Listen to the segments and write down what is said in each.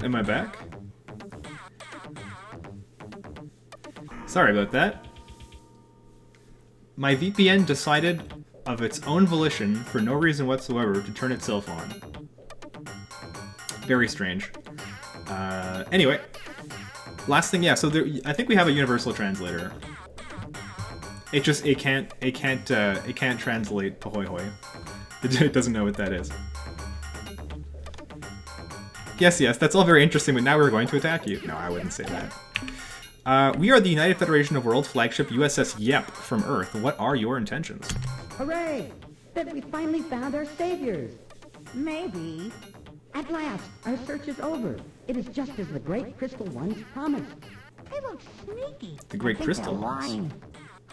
am I back? Sorry about that. My VPN decided of its own volition, for no reason whatsoever, to turn itself on. Very strange. Anyway, last thing, yeah. So there, I think we have a universal translator. It can't translate pahoy hoy. It doesn't know what that is. Yes, that's all very interesting, but now we're going to attack you. No, I wouldn't say that. We are the United Federation of Worlds flagship USS Yep from Earth. What are your intentions? Hooray! That we finally found our saviors. Maybe. At last, our search is over. It is just as the Great Crystal Ones promised. They look sneaky. The Great Crystal Ones.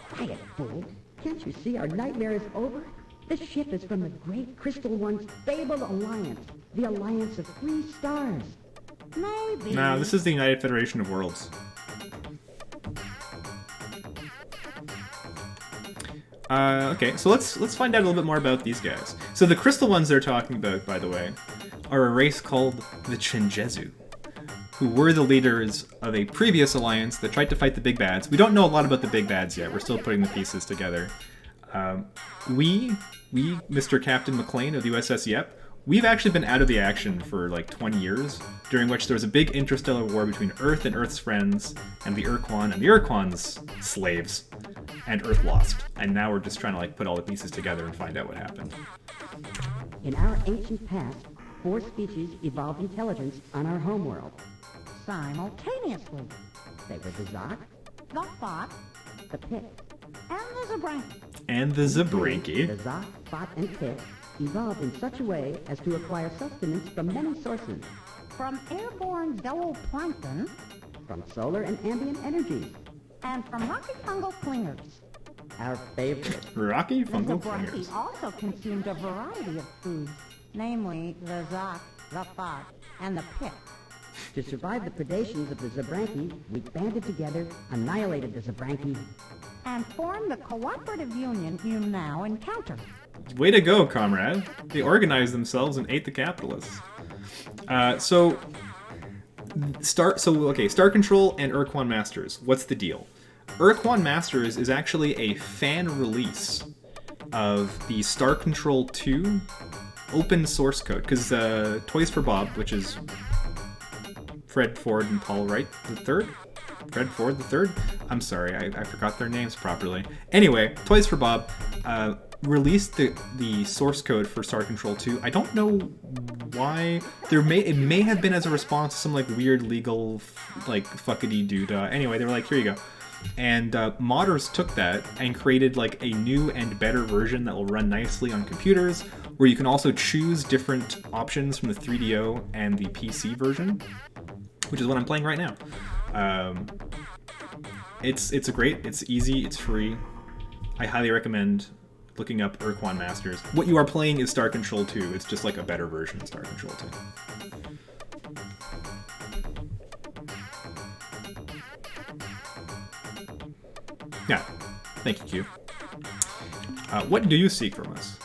Quiet, fool. Can't you see our nightmare is over? This ship is from the Great Crystal One's fabled alliance. The Alliance of 3 Stars. Maybe. No, this is the United Federation of Worlds. Okay, so let's find out a little bit more about these guys. So the crystal ones they're talking about, by the way, are a race called the Chinjezu, who were the leaders of a previous alliance that tried to fight the big bads. We don't know a lot about the big bads yet. We're still putting the pieces together. We, Mr. Captain McLean of the USS Yep, we've actually been out of the action for like 20 years, during which there was a big interstellar war between Earth and Earth's friends, and the Urquan's slaves, and Earth lost. And now we're just trying to like put all the pieces together and find out what happened. In our ancient past, 4 species evolved intelligence on our homeworld. Simultaneously. They were the Zoc, The Thought the Pit. and the Zabranki. And the Zabranki. The Zoc, Thought, and Pit evolved in such a way as to acquire sustenance from many sources. From airborne zooplankton From solar and ambient energies. and from rocky fungal clingers. Our favorite. Rocky The fungal Zabranki fingers. also consumed a variety of foods, namely the Zoc, the Thought, and the Pit. To survive the predations of the Zabranki, we banded together, annihilated the Zabranki. And formed the cooperative union you now encounter. Way to go, comrade. They organized themselves and ate the capitalists. Star Control and Urquan Masters. What's the deal? Urquan Masters is actually a fan release of the Star Control 2 open source code. Because Toys for Bob, which is Fred Ford and Paul Wright III? Fred Ford III? I'm sorry, I forgot their names properly. Anyway, Toys for Bob released the source code for Star Control 2. I don't know why. It may have been as a response to some like weird legal like fuckity-doo-dah. Anyway, they were like, here you go. And modders took that and created like a new and better version that will run nicely on computers, where you can also choose different options from the 3DO and the PC version, which is what I'm playing right now. It's easy, it's free. I highly recommend looking up Urquan Masters. What you are playing is Star Control 2. It's just like a better version of Star Control 2. Yeah, thank you, Q. What do you seek from us?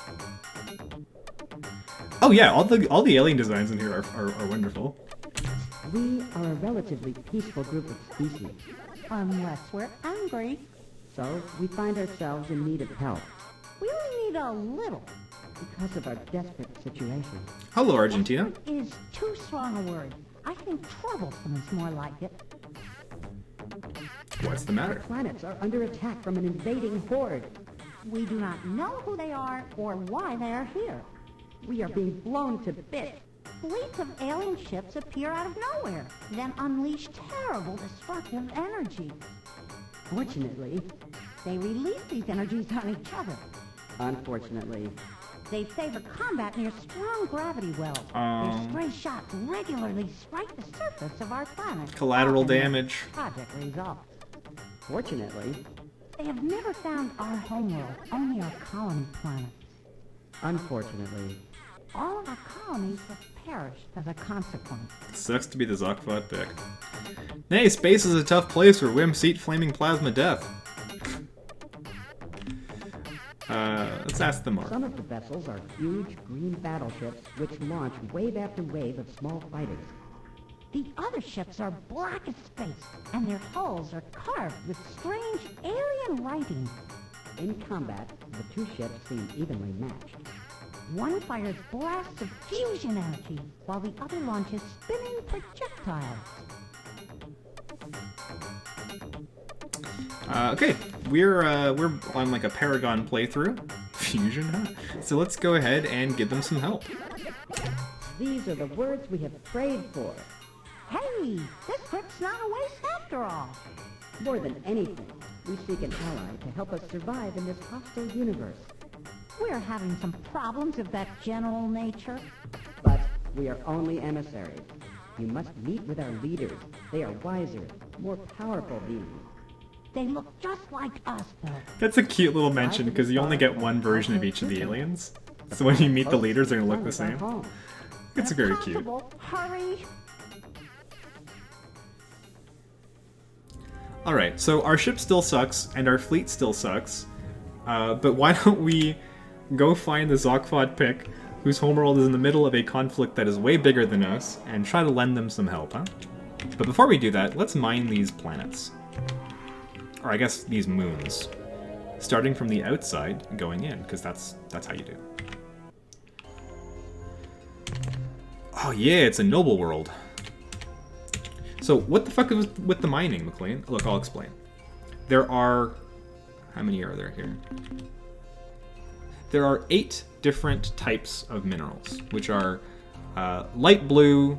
Oh yeah, all the alien designs in here are wonderful. We are a relatively peaceful group of species, Unless we're angry. so we find ourselves in need of help We only need a little. because of our desperate situation. Hello, Argentina. Desperate is too strong a word. I think troublesome is more like it. What's the Our matter? planets are under attack from an invading horde. We do not know who they are or why they are here. We are being blown to bits. Fleets of alien ships appear out of nowhere, then unleash terrible destructive energy. Fortunately, They release these energies on each other. unfortunately, They favor combat near strong gravity wells. Their stray shots regularly strike the surface of our planet. Collateral often with damage. Tragic results. fortunately, They have never found our homeworld, only our colony planets. unfortunately, All of our colonies have perished as a consequence. Sucks to be the Zokfot pick. Nay, space is a tough place where whims eat flaming plasma death. Let's ask them more. some of the vessels are huge green battleships which launch wave after wave of small fighters. The other ships are black as space, and their hulls are carved with strange alien writing. In combat, the two ships seem evenly matched. One fires blasts of fusion energy, while the other launches spinning projectiles. Okay, we're on like a Paragon playthrough. Fusion, huh? So let's go ahead and give them some help. These are the words we have prayed for. Hey, this trip's not a waste after all. More than anything, we seek an ally to help us survive in this hostile universe. We're having some problems of that general nature. But we are only emissaries. You must meet with our leaders. They are wiser, more powerful beings. They look just like us, though. That's a cute little mention, because you only get one version of each of the aliens. So when you meet the leaders, they're going to look the same. It's very cute. Hurry! Alright, so our ship still sucks, and our fleet still sucks. But why don't we go find the Zokfod Pick, whose homeworld is in the middle of a conflict that is way bigger than us, and try to lend them some help, huh? But before we do that, let's mine these planets. Or I guess these moons. Starting from the outside, going in, because that's how you do. Oh yeah, it's a noble world. So what the fuck is with the mining, McLean? Look, I'll explain. There are... How many are there here? There are 8 different types of minerals, which are light blue,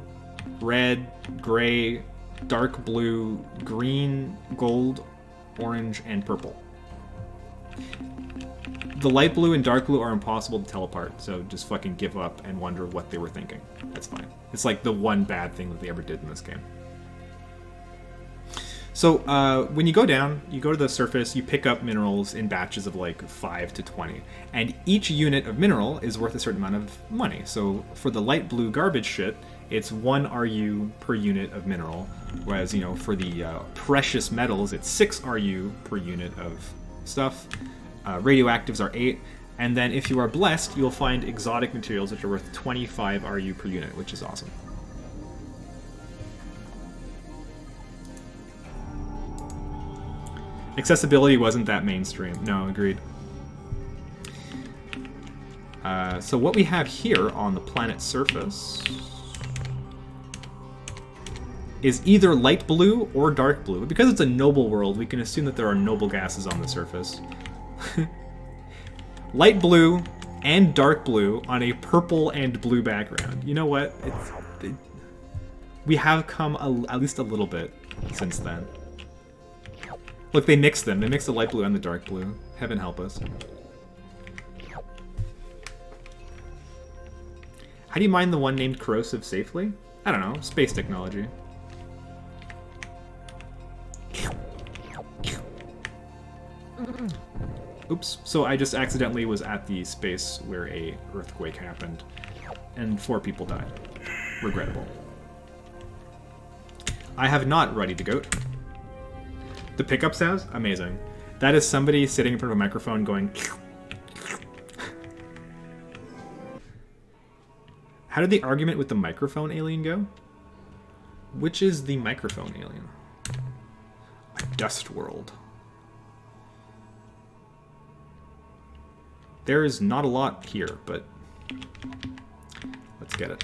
red, gray, dark blue, green, gold, orange, and purple. The light blue and dark blue are impossible to tell apart, so just fucking give up and wonder what they were thinking. That's fine. It's like the one bad thing that they ever did in this game. So when you go down, you go to the surface, you pick up minerals in batches of like 5 to 20, and each unit of mineral is worth a certain amount of money. So for the light blue garbage shit, it's 1 RU per unit of mineral, whereas, you know, for the precious metals, it's 6 RU per unit of stuff. Radioactives are 8, and then if you are blessed, you'll find exotic materials which are worth 25 RU per unit, which is awesome. Accessibility wasn't that mainstream. No, agreed. So what we have here on the planet's surface is either light blue or dark blue. Because it's a noble world, we can assume that there are noble gases on the surface. Light blue and dark blue on a purple and blue background. You know what? We have come at least a little bit since then. Look, they mixed them. They mixed the light blue and the dark blue. Heaven help us. How do you mine the one named Corrosive safely? I don't know. Space technology. Oops. So I just accidentally was at the space where a earthquake happened, and 4 people died. Regrettable. I have not Ready to Goat. The pickup sounds? Amazing. That is somebody sitting in front of a microphone going... How did the argument with the microphone alien go? Which is the microphone alien? A dust world. There is not a lot here, but... Let's get it.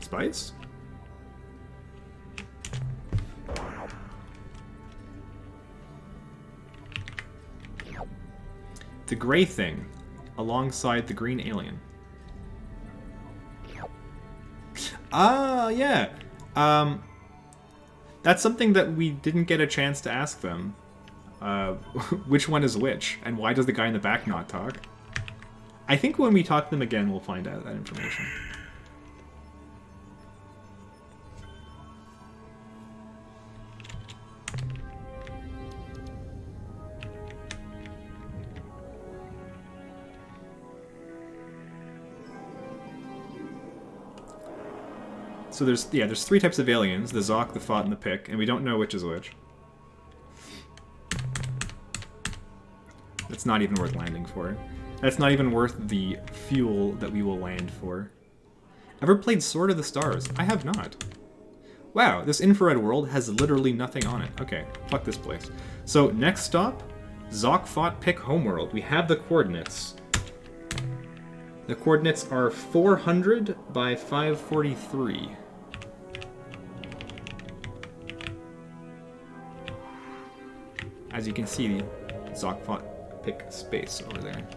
Spice? The gray thing, alongside the green alien. Ah, yeah. That's something that we didn't get a chance to ask them. Which one is which, and why does the guy in the back not talk? I think when we talk to them again, we'll find out that information. So there's 3 types of aliens, the Zok, the Fot, and the Pick, and we don't know which is which. It's not even worth landing for. That's not even worth the fuel that we will land for. Ever played Sword of the Stars? I have not. Wow, this infrared world has literally nothing on it. Okay, fuck this place. So, next stop, Zokfot Pick Homeworld. We have the coordinates. The coordinates are 400 by 543. As you can see, Zokfot Pick space over there.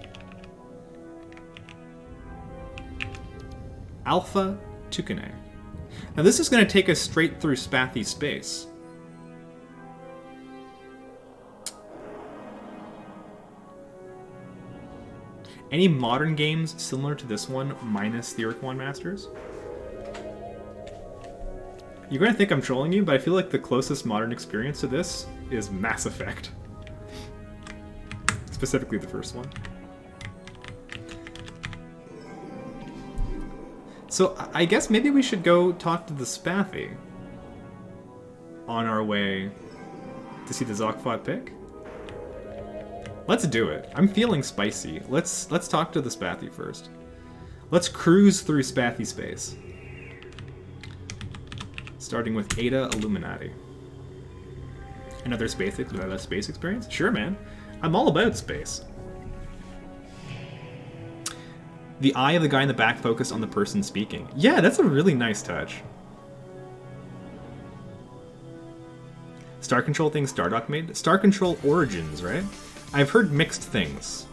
Alpha Tukane. Now this is going to take us straight through Spathy space. Any modern games similar to this one, minus the Urquan Masters? You're going to think I'm trolling you, but I feel like the closest modern experience to this is Mass Effect. Specifically the first one. So I guess maybe we should go talk to the Spathy on our way to see the Zokfot pick. Let's do it. I'm feeling spicy. Let's talk to the Spathy first. Let's cruise through Spathy space. Starting with Ada Illuminati. Another space experience? Sure, man. I'm all about space. The eye of the guy in the back focused on the person speaking. Yeah, that's a really nice touch. Star Control thing Stardock made? Star Control Origins, right? I've heard mixed things.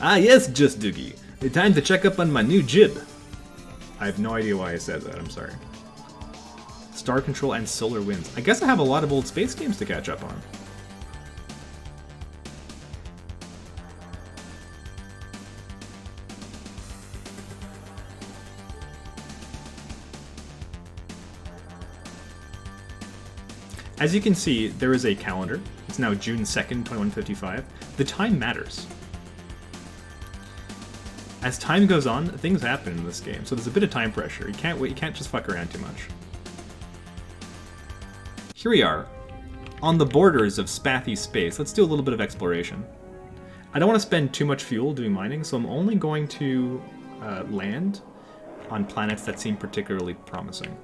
Ah yes, Just Doogie. Time to check up on my new jib. I have no idea why I said that, I'm sorry. Star Control and Solar Winds. I guess I have a lot of old space games to catch up on. As you can see, there is a calendar. It's now June 2nd, 2155. The time matters. As time goes on, things happen in this game, so there's a bit of time pressure. You can't wait, you can't just fuck around too much. Here we are, on the borders of Spathy space. Let's do a little bit of exploration. I don't want to spend too much fuel doing mining, so I'm only going to land on planets that seem particularly promising.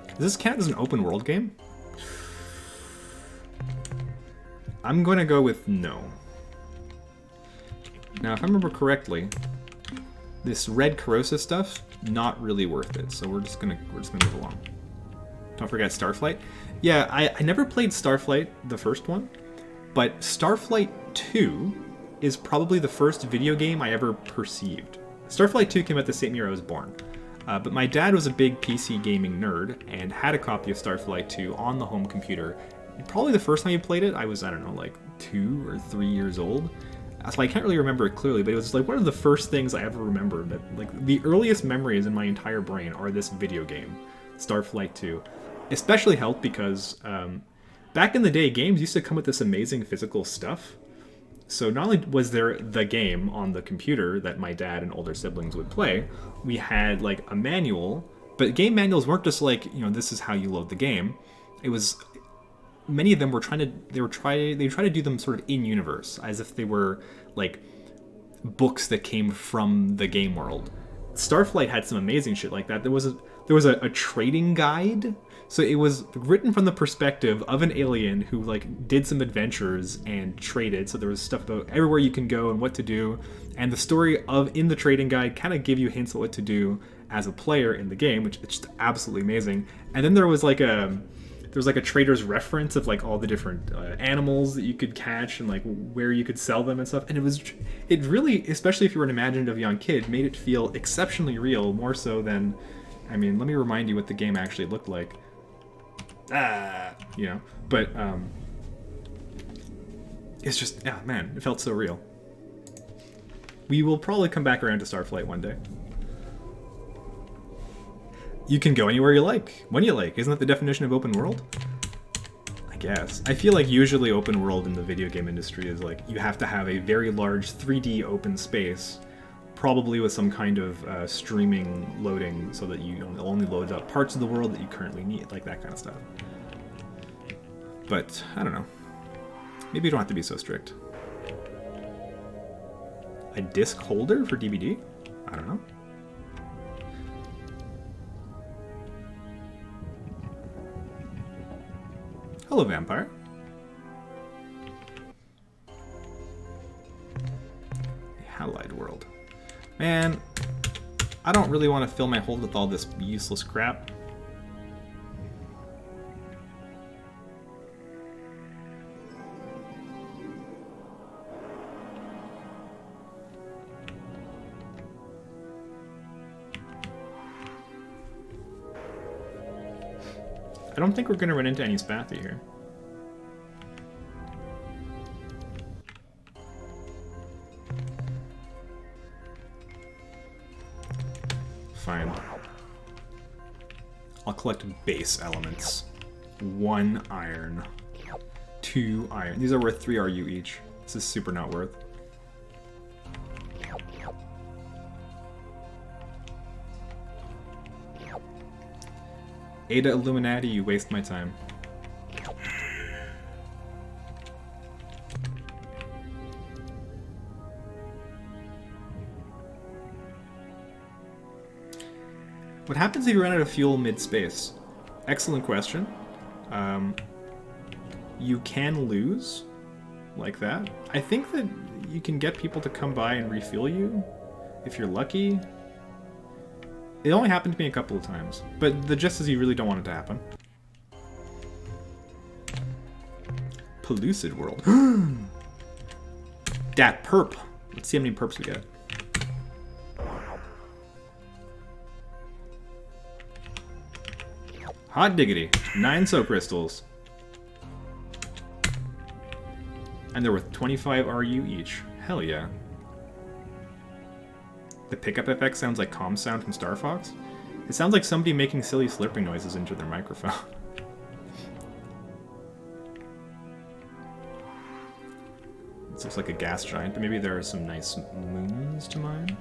Does this count as an open world game? I'm going to go with no. Now, if I remember correctly, this red corrosive stuff, not really worth it. So we're just gonna move along. Don't forget Starflight. Yeah, I never played Starflight, the first one, but Starflight 2 is probably the first video game I ever perceived. Starflight 2 came out the same year I was born. But my dad was a big PC gaming nerd and had a copy of Starflight 2 on the home computer. Probably the first time he played it, I was, I don't know, like 2 or 3 years old. So I can't really remember it clearly, but it was like one of the first things I ever remember. That, like, the earliest memories in my entire brain are this video game, Starflight 2. Especially helped because back in the day, games used to come with this amazing physical stuff. So not only was there the game on the computer that my dad and older siblings would play, we had like a manual, but game manuals weren't just like, you know, this is how you load the game. It was, many of them were try to do them sort of in universe, as if they were like books that came from the game world. Starflight had some amazing shit like that. There was a trading guide. So it was written from the perspective of an alien who like did some adventures and traded. So there was stuff about everywhere you can go and what to do. And the story in the trading guide kind of give you hints of what to do as a player in the game, which is just absolutely amazing. And then there was like a trader's reference of like all the different animals that you could catch and like where you could sell them and stuff. And it really, especially if you were an imaginative young kid, made it feel exceptionally real, more so than, I mean, let me remind you what the game actually looked like. You know, but it's just, yeah, man, it felt so real. We will probably come back around to Starflight one day. You can go anywhere you like, when you like. Isn't that the definition of open world? I guess. I feel like usually open world in the video game industry is like, you have to have a very large 3D open space, probably with some kind of streaming loading so that you only load up parts of the world that you currently need, like that kind of stuff. But, I don't know. Maybe you don't have to be so strict. A disc holder for DVD? I don't know. Hello, vampire. A Halide world. Man, I don't really want to fill my hold with all this useless crap. I don't think we're going to run into any Spathy here. Fine. I'll collect base elements. 1 iron. 2 iron. These are worth 3 RU each. This is super not worth. Ada Illuminati, you waste my time. What happens if you run out of fuel mid-space? Excellent question. You can lose, like that. I think that you can get people to come by and refuel you, if you're lucky. It only happened to me a couple of times, but the gist is you really don't want it to happen. Pellucid world. Dat perp. Let's see how many perps we get. Hot diggity. 9 soap crystals. And they're worth 25 RU each. Hell yeah. The pickup effect sounds like comm sound from Star Fox. It sounds like somebody making silly slurping noises into their microphone. This looks like a gas giant, but maybe there are some nice moons to mine.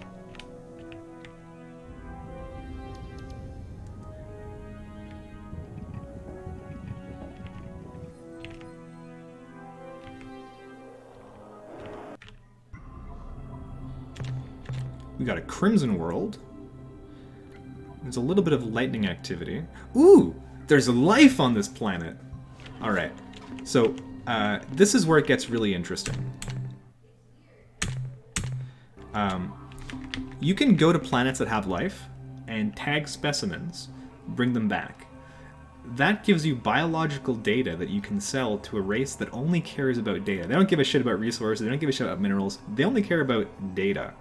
We got a Crimson World. There's a little bit of lightning activity. Ooh! There's life on this planet! Alright. So, this is where it gets really interesting. You can go to planets that have life and tag specimens, bring them back. That gives you biological data that you can sell to a race that only cares about data. They don't give a shit about resources, they don't give a shit about minerals, they only care about data.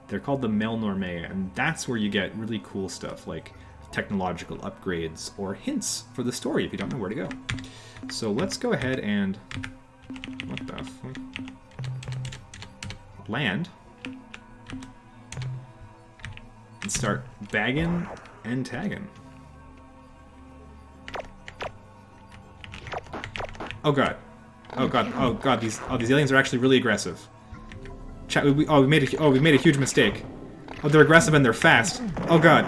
They're called the Melnorme, and that's where you get really cool stuff like technological upgrades or hints for the story if you don't know where to go. So let's go ahead and... what the fuck? Land. And start bagging and tagging. Oh god. Oh god. Oh god. These aliens are actually really aggressive. We made a huge mistake. Oh, they're aggressive and they're fast. Oh god.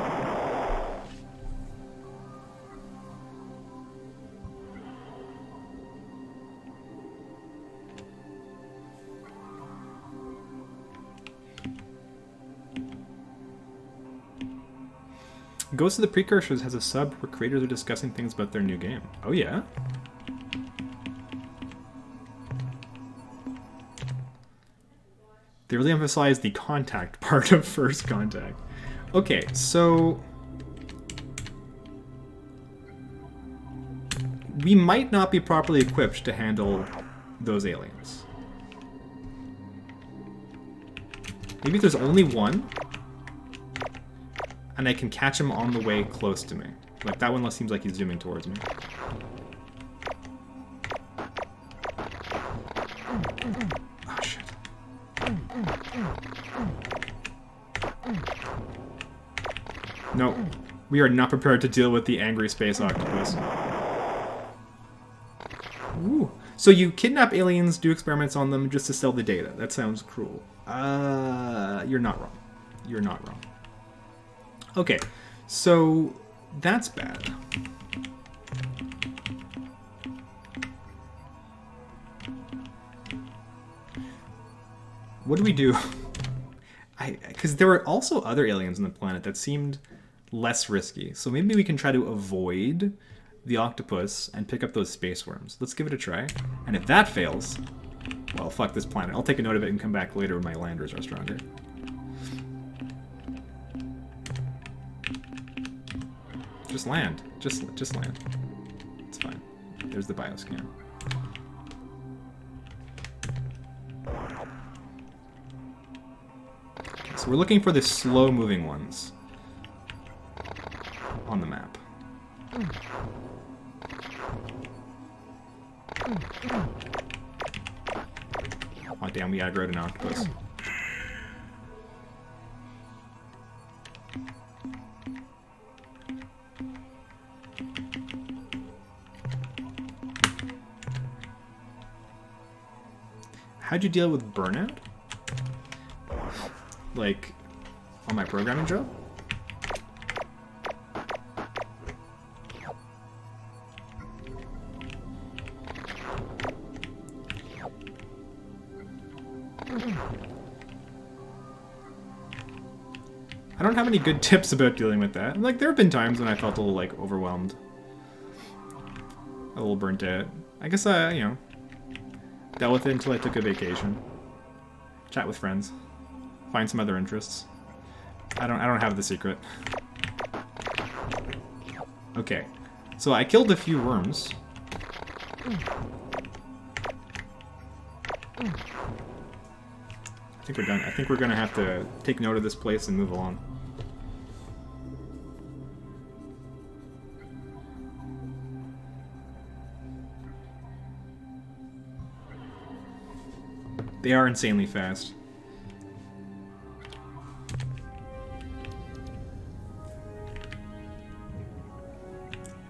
Ghost of the Precursors has a sub where creators are discussing things about their new game. Oh yeah? They really emphasize the contact part of First Contact. Okay, so... we might not be properly equipped to handle those aliens. Maybe there's only one, and I can catch him on the way close to me. Like, that one seems like he's zooming towards me. Oh, shit. No, we are not prepared to deal with the angry space octopus. Ooh. So you kidnap aliens, do experiments on them just to sell the data. That sounds cruel. You're not wrong. you're not wrong. Okay, so that's bad. What do we do? Because there were also other aliens on the planet that seemed less risky. So maybe we can try to avoid the octopus and pick up those space worms. Let's give it a try. And if that fails, well, fuck this planet. I'll take a note of it and come back later when my landers are stronger. Just land. Just land. It's fine. There's the bioscan. So we're looking for the slow-moving ones on the map. Oh damn, we aggroed an octopus. How'd you deal with burnout? Like, on my programming job? I don't have any good tips about dealing with that. Like, there have been times when I felt a little, like, overwhelmed. A little burnt out. I guess I, you know, dealt with it until I took a vacation. Chat with friends. Find some other interests. I don't have the secret. Okay. So I killed a few worms. I think we're done. I think we're gonna have to take note of this place and move along. They are insanely fast.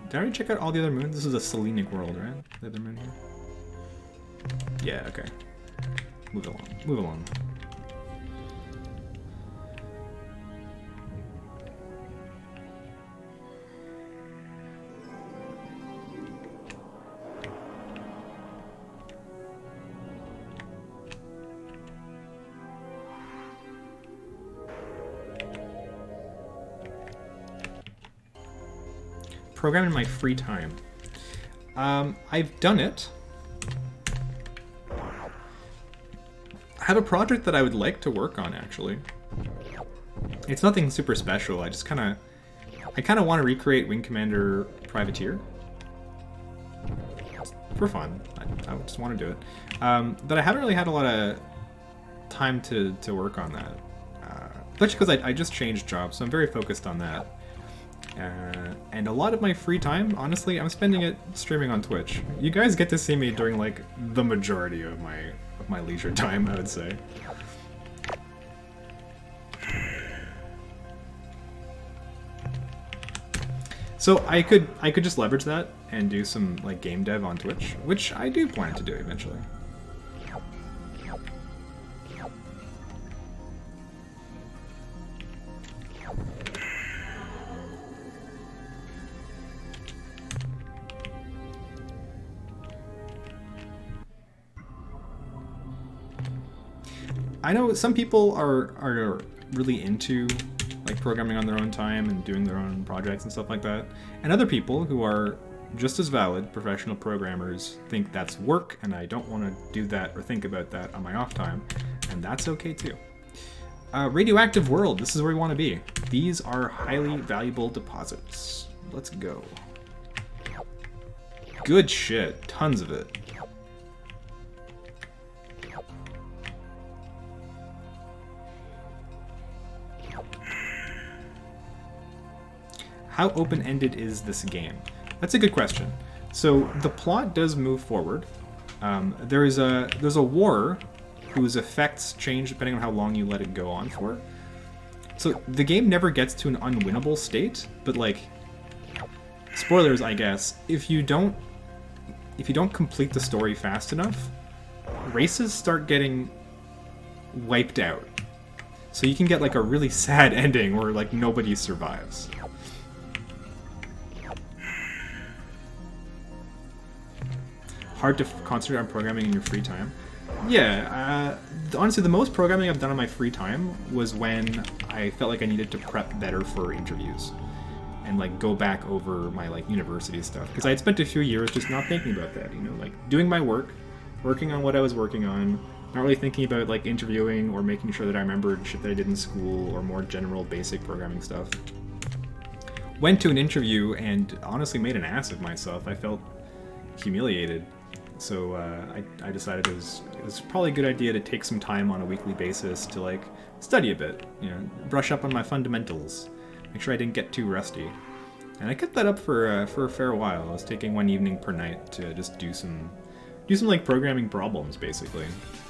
Did I already check out all the other moons? This is a Selenic world, right? The other moon here? Yeah, okay. Move along. Move along. Program in my free time. I've done it. I have a project that I would like to work on, actually. It's nothing super special. I kind of want to recreate Wing Commander Privateer. For fun. I just want to do it. But I haven't really had a lot of time to work on that. Especially because I just changed jobs, so I'm very focused on that. And a lot of my free time, honestly, I'm spending it streaming on Twitch. You guys get to see me during, like, the majority of my leisure time, I would say. So I could just leverage that and do some, like, game dev on Twitch, which I do plan to do eventually. I know some people are really into, like, programming on their own time and doing their own projects and stuff like that. And other people who are just as valid professional programmers think that's work, and I don't want to do that or think about that on my off time. And that's okay too. Radioactive world, this is where we want to be. These are highly valuable deposits. Let's go. Good shit, tons of it. How open-ended is this game? That's a good question. So the plot does move forward. There's a war whose effects change depending on how long you let it go on for. So the game never gets to an unwinnable state, but, like, spoilers, I guess, if you don't complete the story fast enough, races start getting wiped out. So you can get like a really sad ending where like nobody survives. Hard to concentrate on programming in your free time. Yeah, honestly, the most programming I've done on my free time was when I felt like I needed to prep better for interviews and like go back over my like university stuff, because I had spent a few years just not thinking about that, you know, like doing my work, working on what I was working on, not really thinking about like interviewing or making sure that I remembered shit that I did in school or more general basic programming stuff. Went to an interview and honestly made an ass of myself. I felt humiliated. So I decided it was probably a good idea to take some time on a weekly basis to like study a bit, you know, brush up on my fundamentals, make sure I didn't get too rusty. And I kept that up for a fair while. I was taking one evening per night to just do some like programming problems, basically.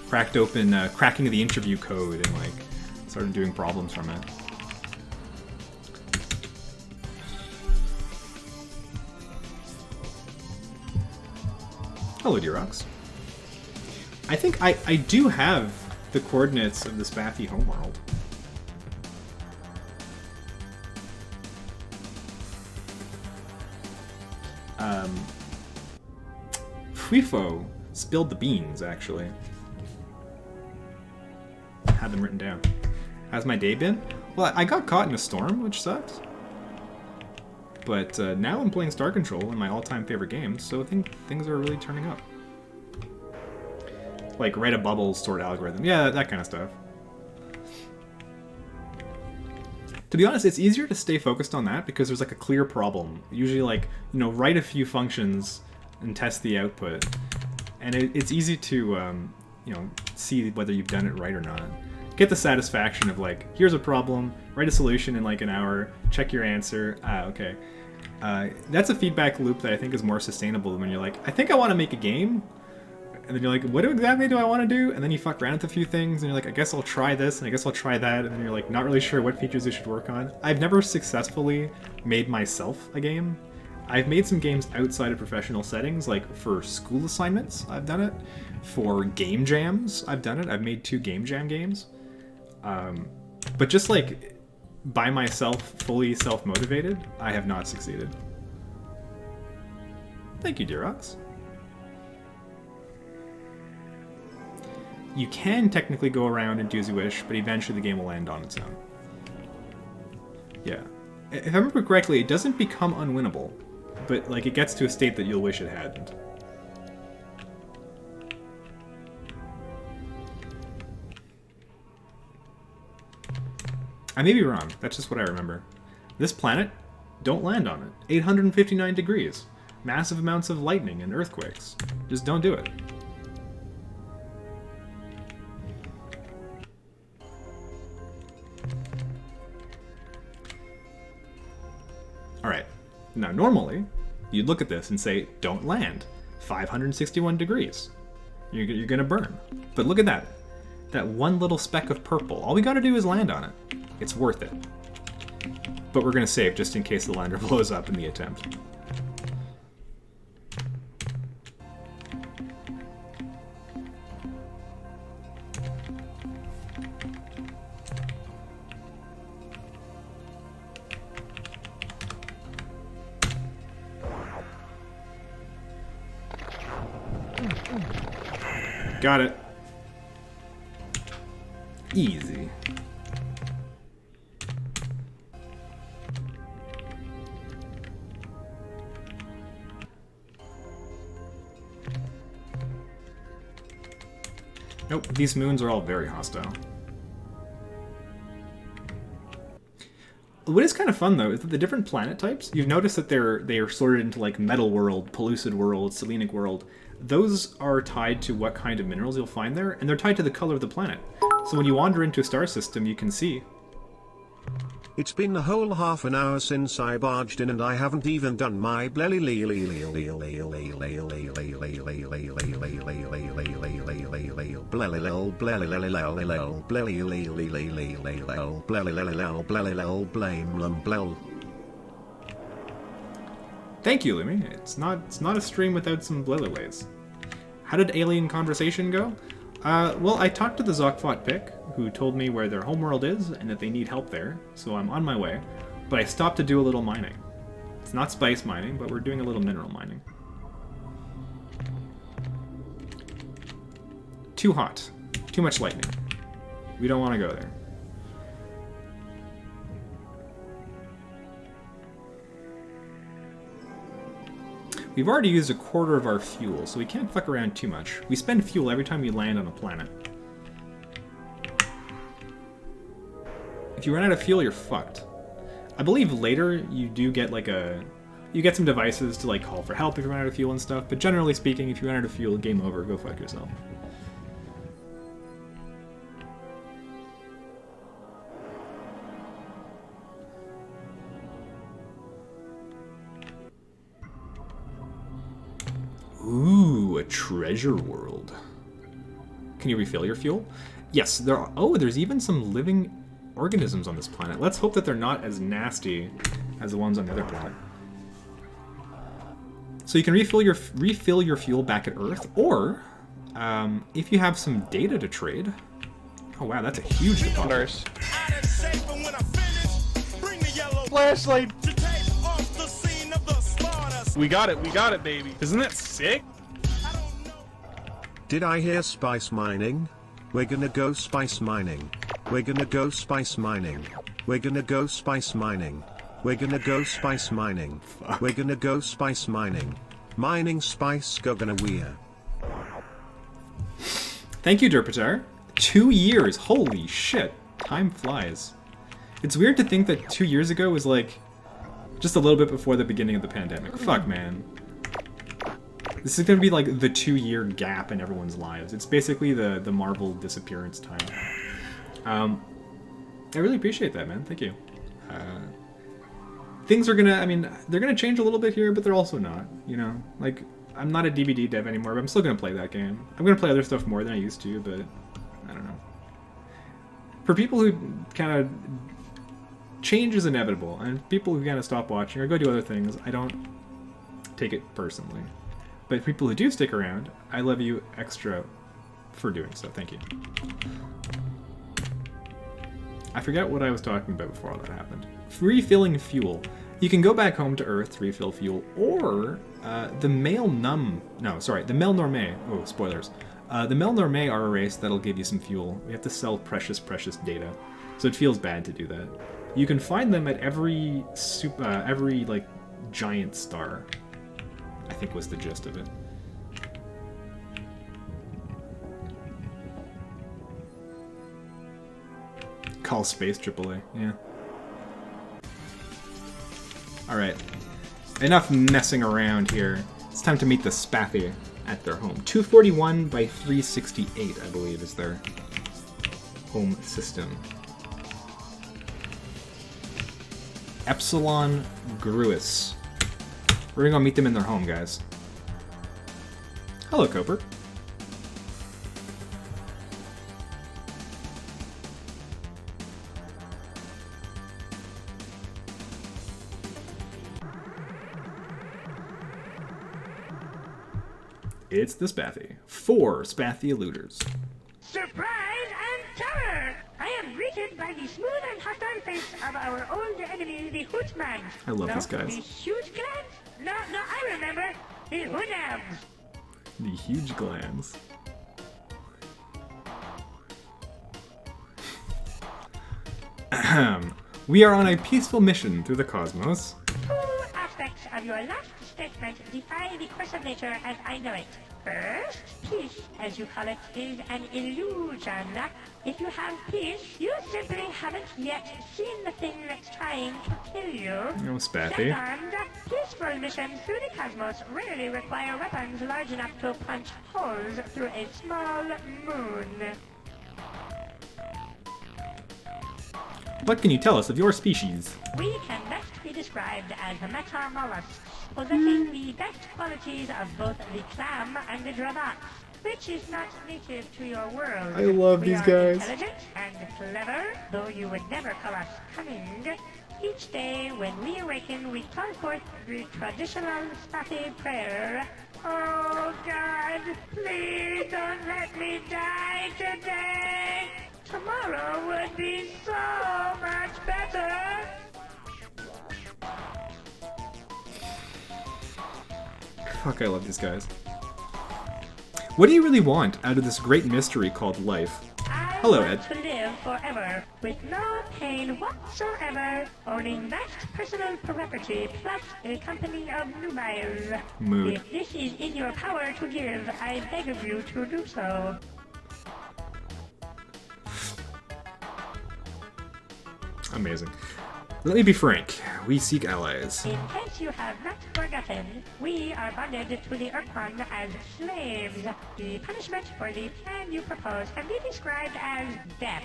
Cracked open cracking the interview code and like started doing problems from it. Hello, Durox. I think I do have the coordinates of the Spathy homeworld. Fuifo spilled the beans, actually. Had them written down. How's my day been? Well, I got caught in a storm, which sucks. But now I'm playing Star Control, one of my all-time favorite games, so I think things are really turning up. Like, write a bubble, sort algorithm. Yeah, that kind of stuff. To be honest, it's easier to stay focused on that because there's like a clear problem. Usually like, you know, write a few functions and test the output. And it's easy to, you know, see whether you've done it right or not. Get the satisfaction of like, here's a problem, write a solution in like an hour, check your answer, okay. That's a feedback loop that I think is more sustainable than when you're like, I think I want to make a game, and then you're like, what exactly do I want to do? And then you fuck around with a few things, and you're like, I guess I'll try this, and I guess I'll try that, and then you're like, not really sure what features you should work on. I've never successfully made myself a game. I've made some games outside of professional settings, like for school assignments, I've done it. For game jams, I've done it. I've made 2 game jam games. But just like by myself, fully self-motivated, I have not succeeded. Thank you, Durox. You can technically go around and do as you wish, but eventually the game will end on its own. Yeah. If I remember correctly, it doesn't become unwinnable, but like it gets to a state that you'll wish it hadn't. I may be wrong. That's just what I remember. This planet, don't land on it. 859 degrees. Massive amounts of lightning and earthquakes. Just don't do it. Alright. Now, normally, you'd look at this and say, don't land. 561 degrees. You're gonna burn. But look at that. That one little speck of purple. All we gotta do is land on it. It's worth it. But we're gonna save just in case the lander blows up in the attempt. Got it. Easy. Nope, these moons are all very hostile. What is kind of fun though is that the different planet types, you've noticed that they are sorted into like metal world, Pellucid world, Selenic world. Those are tied to what kind of minerals you'll find there, and they're tied to the color of the planet. So when you wander into a star system, you can see. It's been a whole half an hour since I barged in and I haven't even done my Thank you, Lumi. It's not a stream without some blillilays. How did Alien Conversation go? Well, I talked to the Zokfot Pick, who told me where their homeworld is and that they need help there, so I'm on my way. But I stopped to do a little mining. It's not spice mining, but we're doing a little mineral mining. Too hot. Too much lightning. We don't want to go there. We've already used a quarter of our fuel, so we can't fuck around too much. We spend fuel every time we land on a planet. If you run out of fuel, you're fucked. I believe later you do get like you get some devices to like call for help if you run out of fuel and stuff, but generally speaking, if you run out of fuel, game over, go fuck yourself. Ooh, a treasure world. Can you refill your fuel? Yes, there are. Oh, there's even some living organisms on this planet. Let's hope that they're not as nasty as the ones on the other planet. So you can refill your fuel back at Earth, or if you have some data to trade. Oh wow, that's a huge deposit. Nurse. Flashlight. We got it, baby. Isn't that sick? Did I hear spice mining? We're gonna go spice mining. We're gonna go spice mining. We're gonna go spice mining. We're gonna go spice mining. We're gonna go spice mining. Mining spice gonna weir. Thank you, Derpatar. 2 years. Holy shit. Time flies. It's weird to think that 2 years ago was like just a little bit before the beginning of the pandemic. Fuck, man. This is gonna be like the 2-year gap in everyone's lives. It's basically the Marvel disappearance time. I really appreciate that, man. Thank you. Things are gonna, I mean, they're gonna change a little bit here, but they're also not, you know? Like, I'm not a DVD dev anymore, but I'm still gonna play that game. I'm gonna play other stuff more than I used to, but I don't know. For people who kind of... Change is inevitable, and people who kind of stop watching or go do other things, I don't take it personally. But people who do stick around, I love you extra for doing so. Thank you. I forgot what I was talking about before all that happened. Refilling fuel. You can go back home to Earth to refill fuel, or the Melnorme. Oh, spoilers. The Melnorme are a race that'll give you some fuel. We have to sell precious data, so it feels bad to do that. You can find them at every like giant star, I think was the gist of it. Call space AAA, yeah. Alright. Enough messing around here. It's time to meet the Spathy at their home. 241 by 368, I believe, is their home system. Epsilon Gruis. We're gonna go meet them in their home, guys. Hello, Cooper. It's the Spathy. 4 Spathy eluders. Surprise and terror! I am greeted by the smooth and hostile face of our old enemy, the Hootman. I love these guys. The huge glands? No, I remember. The Hoonams. The huge glands. Ahem. We are on a peaceful mission through the cosmos. 2 aspects of your last statement defy the course of nature as I know it. First, peace, as you call it, is an illusion. If you have peace, you simply haven't yet seen the thing that's trying to kill you. No, Spathy. Second, peaceful missions through the cosmos rarely require weapons large enough to punch holes through a small moon. What can you tell us of your species? We can best be described as metamollusks, possessing the best qualities of both the clam and the drabat, which is not native to your world. I love these guys. Intelligent and clever, though you would never call us cunning. Each day when we awaken, we call forth the traditional Spathy prayer. Oh God, please don't let me die today. Tomorrow would be so much better. Fuck, I love these guys. What do you really want out of this great mystery called life? Hello, Ed. To live forever with no pain whatsoever, owning vast personal property plus a company of nubiles. Mood. If this is in your power to give, I beg of you to do so. Amazing. Let me be frank. We seek allies. In case you have not forgotten, we are bonded to the Urquan as slaves. The punishment for the plan you propose can be described as death.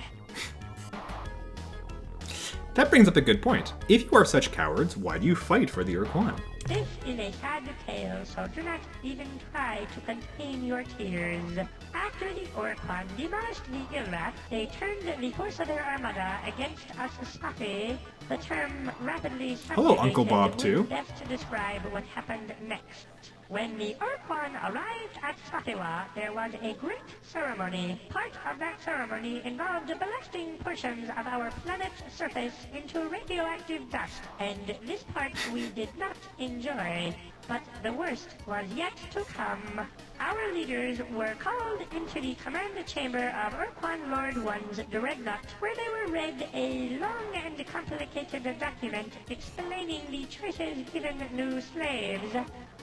That brings up a good point. If you are such cowards, why do you fight for the Urquan? This is a sad tale, so do not even try to contain your tears. After the Urquan demolished the Ilrath, they turned the force of their armada against us Safi. The term rapidly Hello, Uncle Bob, would too. best to describe what happened next. When the Urquan arrived at Safiwa, there was a great ceremony. Part of that ceremony involved blasting portions of our planet's surface into radioactive dust, and this part we did not enjoy. But the worst was yet to come. Our leaders were called into the command chamber of Urquan Lord One's dreadnought, where they were read a long and complicated document explaining the choices given new slaves.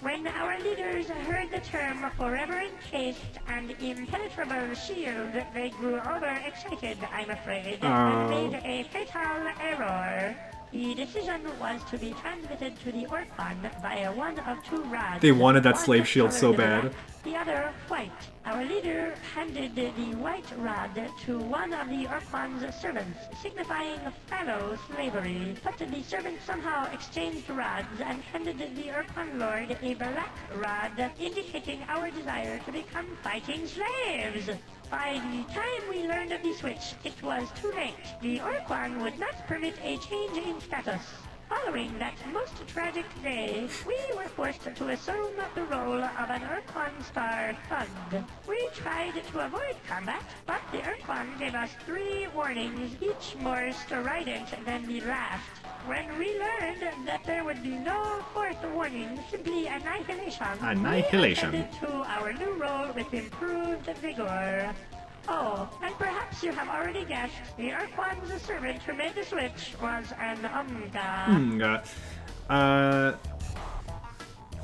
When our leaders heard the term forever encased and impenetrable shield, they grew overexcited, I'm afraid, and made a fatal error. The decision was to be transmitted to the Urquan via one of two rods. They wanted that One slave shield so colored bad. black, the other white. Our leader handed the white rod to one of the Urquan's servants, signifying fallow slavery. But the servant somehow exchanged rods and handed the Urquan lord a black rod, indicating our desire to become fighting slaves. By the time we learned of the switch, it was too late. The Urquan would not permit a change in status. Following that most tragic day, we were forced to assume the role of an Urquan Star Thug. We tried to avoid combat, but the Urquan gave us 3 warnings, each more strident than the last. When we learned that there would be no 4th warning, simply annihilation, Annihilation. we ascended to our new role with improved vigor. Oh, and perhaps you have already guessed, the Urquan's servant who made the switch was an Umga.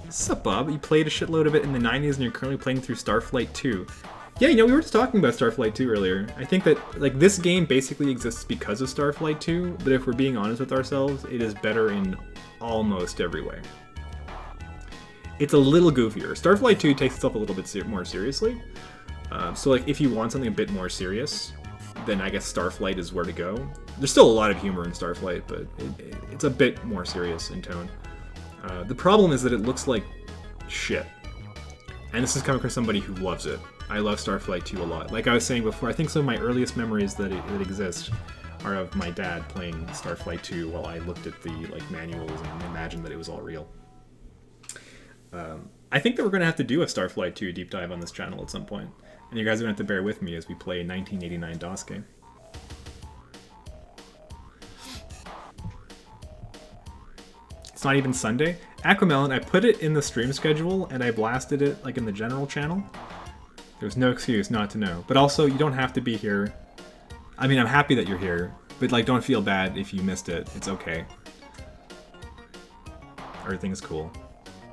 Sup, Bob? You played a shitload of it in the 90s and you're currently playing through Starflight 2. Yeah, you know, we were just talking about Starflight 2 earlier. I think that, like, this game basically exists because of Starflight 2, but if we're being honest with ourselves, it is better in almost every way. It's a little goofier. Starflight 2 takes itself a little bit more seriously. So, like, if you want something a bit more serious, then I guess Starflight is where to go. There's still a lot of humor in Starflight, but it's a bit more serious in tone. The problem is that it looks like shit. And this is coming from somebody who loves it. I love Starflight 2 a lot. Like I was saying before, I think some of my earliest memories that exist are of my dad playing Starflight 2 while I looked at the manuals and imagined that it was all real. I think that we're going to have to do a Starflight 2 deep dive on this channel at some point. And you guys are going to have to bear with me as we play 1989 DOS game. It's not even Sunday. Aquamelon, I put it in the stream schedule and I blasted it in the general channel. There's no excuse not to know. But also, you don't have to be here. I mean, I'm happy that you're here, but don't feel bad if you missed it. It's okay. Everything's cool.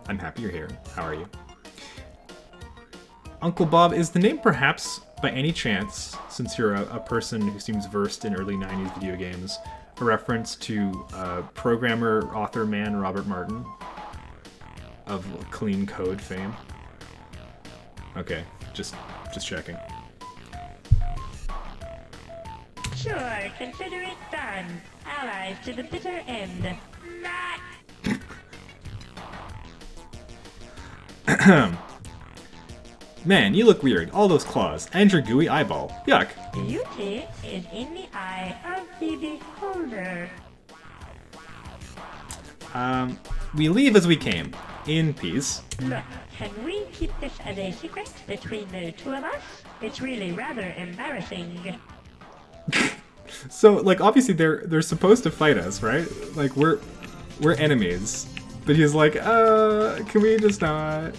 I'm happy you're here. How are you? Uncle Bob, is the name perhaps, by any chance, since you're a person who seems versed in early 90s video games, a reference to programmer, author man Robert Martin of Clean Code fame? Okay, just checking. Sure, consider it done. Allies to the bitter end. Not. Man, you look weird. All those claws. And your gooey eyeball. Yuck. Beauty is in the eye of the beholder. We leave as we came. In peace. Look, Can we keep this as a secret between the two of us? It's really rather embarrassing. So, like, obviously they're supposed to fight us, right? Like, we're enemies. But he's like, can we just not?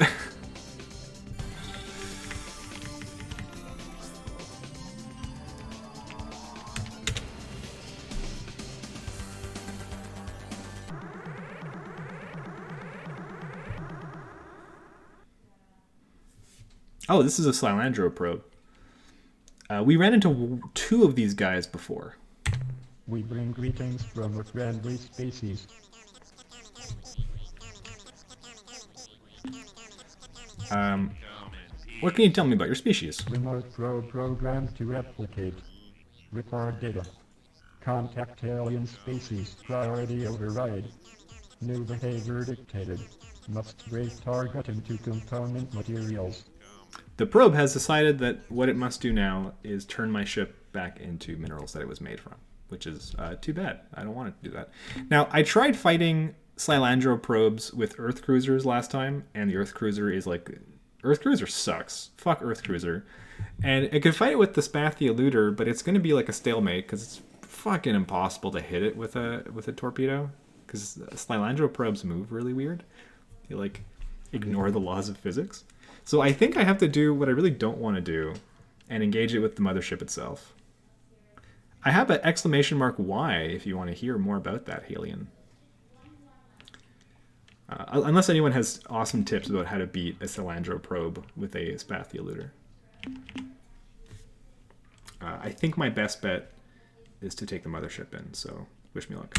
Oh, this is a Silandro probe. We ran into 2 of these guys before. We bring greetings from a friendly species. What can you tell me about your species? Remote probe programmed to replicate. Record data. Contact alien species. Priority override. New behavior dictated. Must break target into component materials. The probe has decided that what it must do now is turn my ship back into minerals that it was made from, which is too bad. I don't want it to do that. Now, I tried fighting Silandro probes with Earth Cruisers last time, and the Earth Cruiser is like... Earth Cruiser sucks. Fuck Earth Cruiser. And I could fight it with the Spathi Eluder, but it's going to be like a stalemate, because it's fucking impossible to hit it with a torpedo, because Silandro probes move really weird. They, like, ignore the laws of physics. So I think I have to do what I really don't want to do and engage it with the mothership itself. I have an !Y if you want to hear more about that, Helion. Unless anyone has awesome tips about how to beat a Silandro probe with a Spathi Eluder. I think my best bet is to take the mothership in, so wish me luck.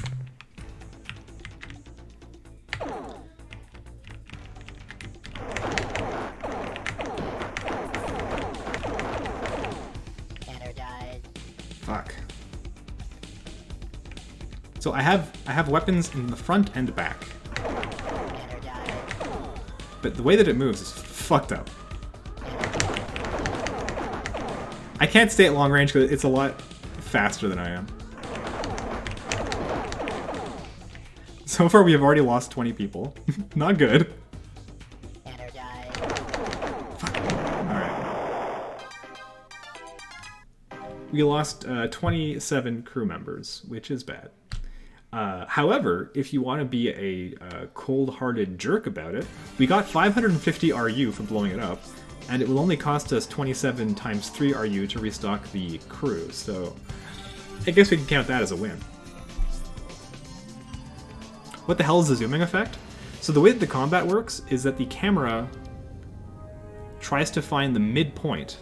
Fuck. So I have weapons in the front and back. But the way that it moves is fucked up. I can't stay at long range because it's a lot faster than I am. So far we have already lost 20 people. Not good. We lost 27 crew members, which is bad. However, if you want to be a cold-hearted jerk about it, we got 550 RU for blowing it up, and it will only cost us 27 times 3 RU to restock the crew, so I guess we can count that as a win. What the hell is the zooming effect? So the way that the combat works is that the camera tries to find the midpoint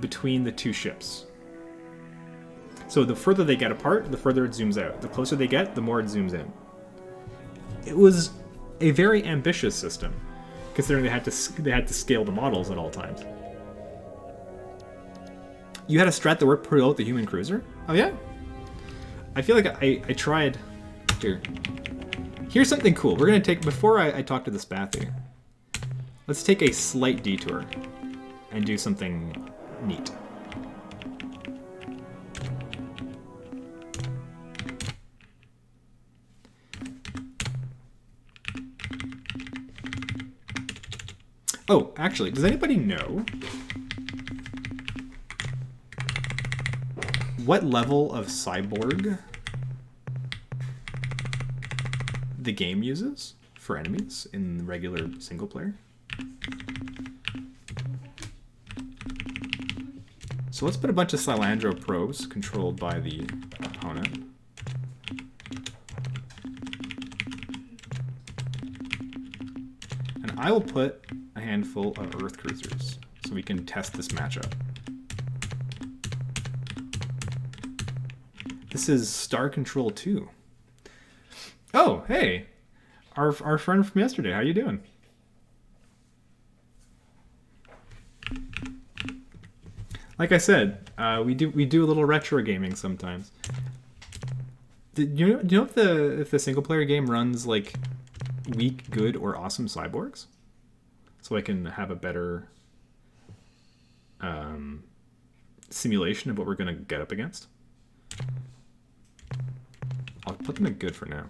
between the 2 ships. So the further they get apart, the further it zooms out. The closer they get, the more it zooms in. It was a very ambitious system, considering they had to scale the models at all times. You had a strat that worked pretty well with the human cruiser? Oh yeah? I feel like I tried... Here. Here's something cool. We're going to take... Before I talk to the Spathi, let's take a slight detour and do something neat. Oh, actually, does anybody know what level of cyborg the game uses for enemies in regular single player? So let's put a bunch of Silandro probes controlled by the opponent. And I will put a handful of Earth Cruisers so we can test this matchup. This is Star Control 2. Oh, hey! Our friend from yesterday, how you doing? Like I said, we do a little retro gaming sometimes. Do you know if the single player game runs like weak, good, or awesome cyborgs? So I can have a better simulation of what we're gonna get up against. I'll put them at good for now.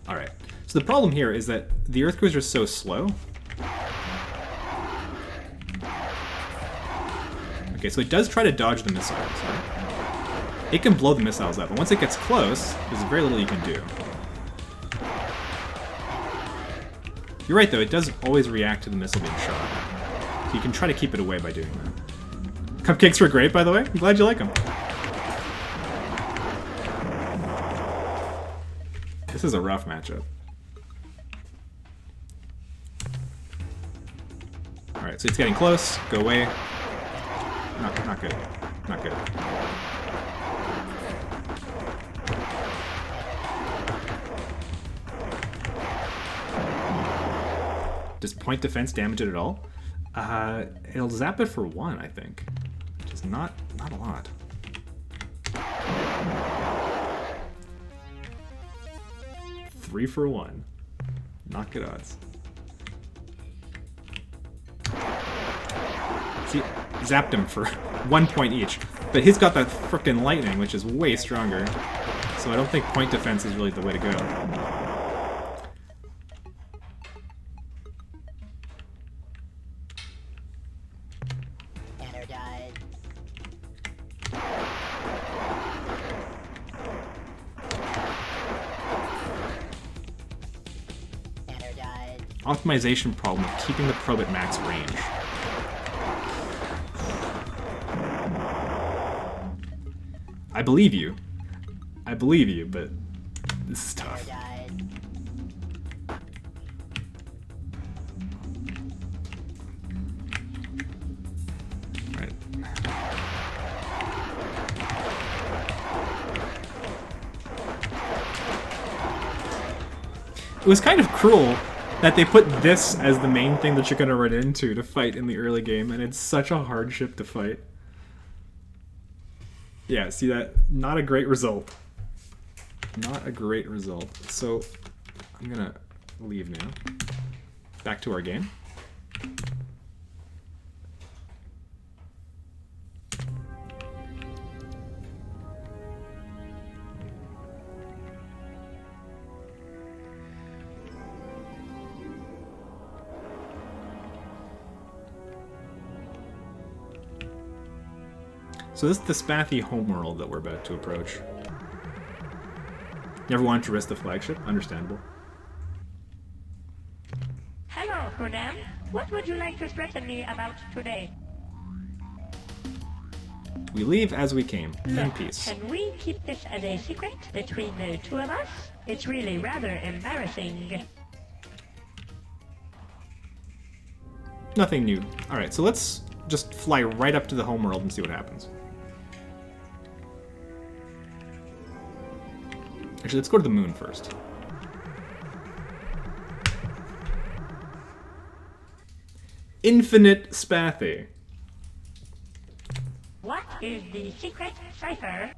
Alright. So the problem here is that the Earth Cruiser is so slow. Okay, so it does try to dodge the missiles. Right? It can blow the missiles up, and once it gets close, there's very little you can do. You're right, though. It does always react to the missile being shot. So you can try to keep it away by doing that. Cupcakes were great, by the way. I'm glad you like them. This is a rough matchup. Alright, so it's getting close. Go away. Not good. Not good. Does point defense damage it at all? It'll zap it for 1, I think. Which is not a lot. Three for 1. Not good odds. See, zapped him for 1 point each. But he's got that frickin' lightning, which is way stronger. So I don't think point defense is really the way to go. Optimization problem of keeping the probe at max range. I believe you. I believe you, but this is tough. Right. It was kind of cruel that they put this as the main thing that you're going to run into to fight in the early game, and it's such a hardship to fight. Yeah, see that? Not a great result. Not a great result. So, I'm going to leave now. Back to our game. So this is the Spathy homeworld that we're about to approach. Never wanted to risk the flagship? Understandable. Hello, Kunam. What would you like to threaten me about today? We leave as we came, in peace. Can we keep this as a secret between the two of us? It's really rather embarrassing. Nothing new. Alright, so let's just fly right up to the homeworld and see what happens. Actually, let's go to the moon first. Infinite Spathy. What is the secret cipher?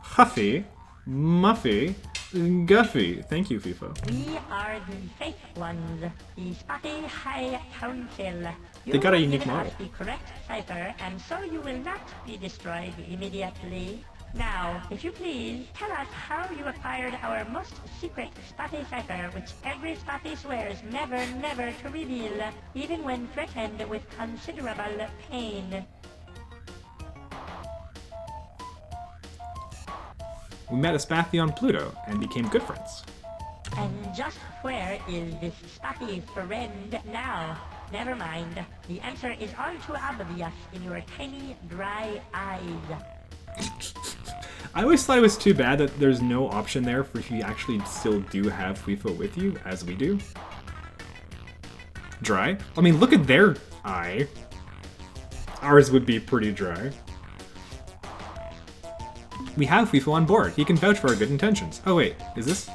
Huffy, Muffy, Guffy. Thank you, FIFA. We are the safe ones, the Spotty High Council. They got a unique given model. us the correct cipher, and so you will not be destroyed immediately. Now, if you please, tell us how you acquired our most secret Spotty cipher, which every Spotty swears never, never to reveal, even when threatened with considerable pain. We met a Spathy on Pluto and became good friends. And just where is this Spotty friend now? Never mind. The answer is all too obvious in your tiny, dry eyes. I always thought it was too bad that there's no option there for if you actually still do have FIFA with you, as we do. Dry? I mean, look at their eye. Ours would be pretty dry. We have FIFA on board. He can vouch for our good intentions. Oh wait, what is this?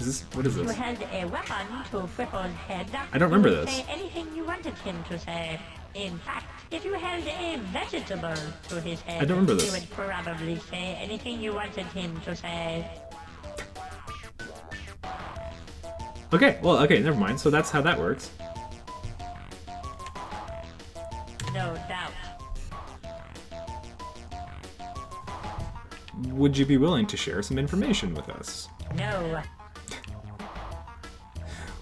You held a weapon to Whipple's head. I don't remember you would this. Say anything you wanted him to say. In fact, if you held a vegetable to his head, I don't remember this. he would probably say anything you wanted him to say. Okay, well, okay, never mind. So that's how that works. No doubt. Would you be willing to share some information with us? No.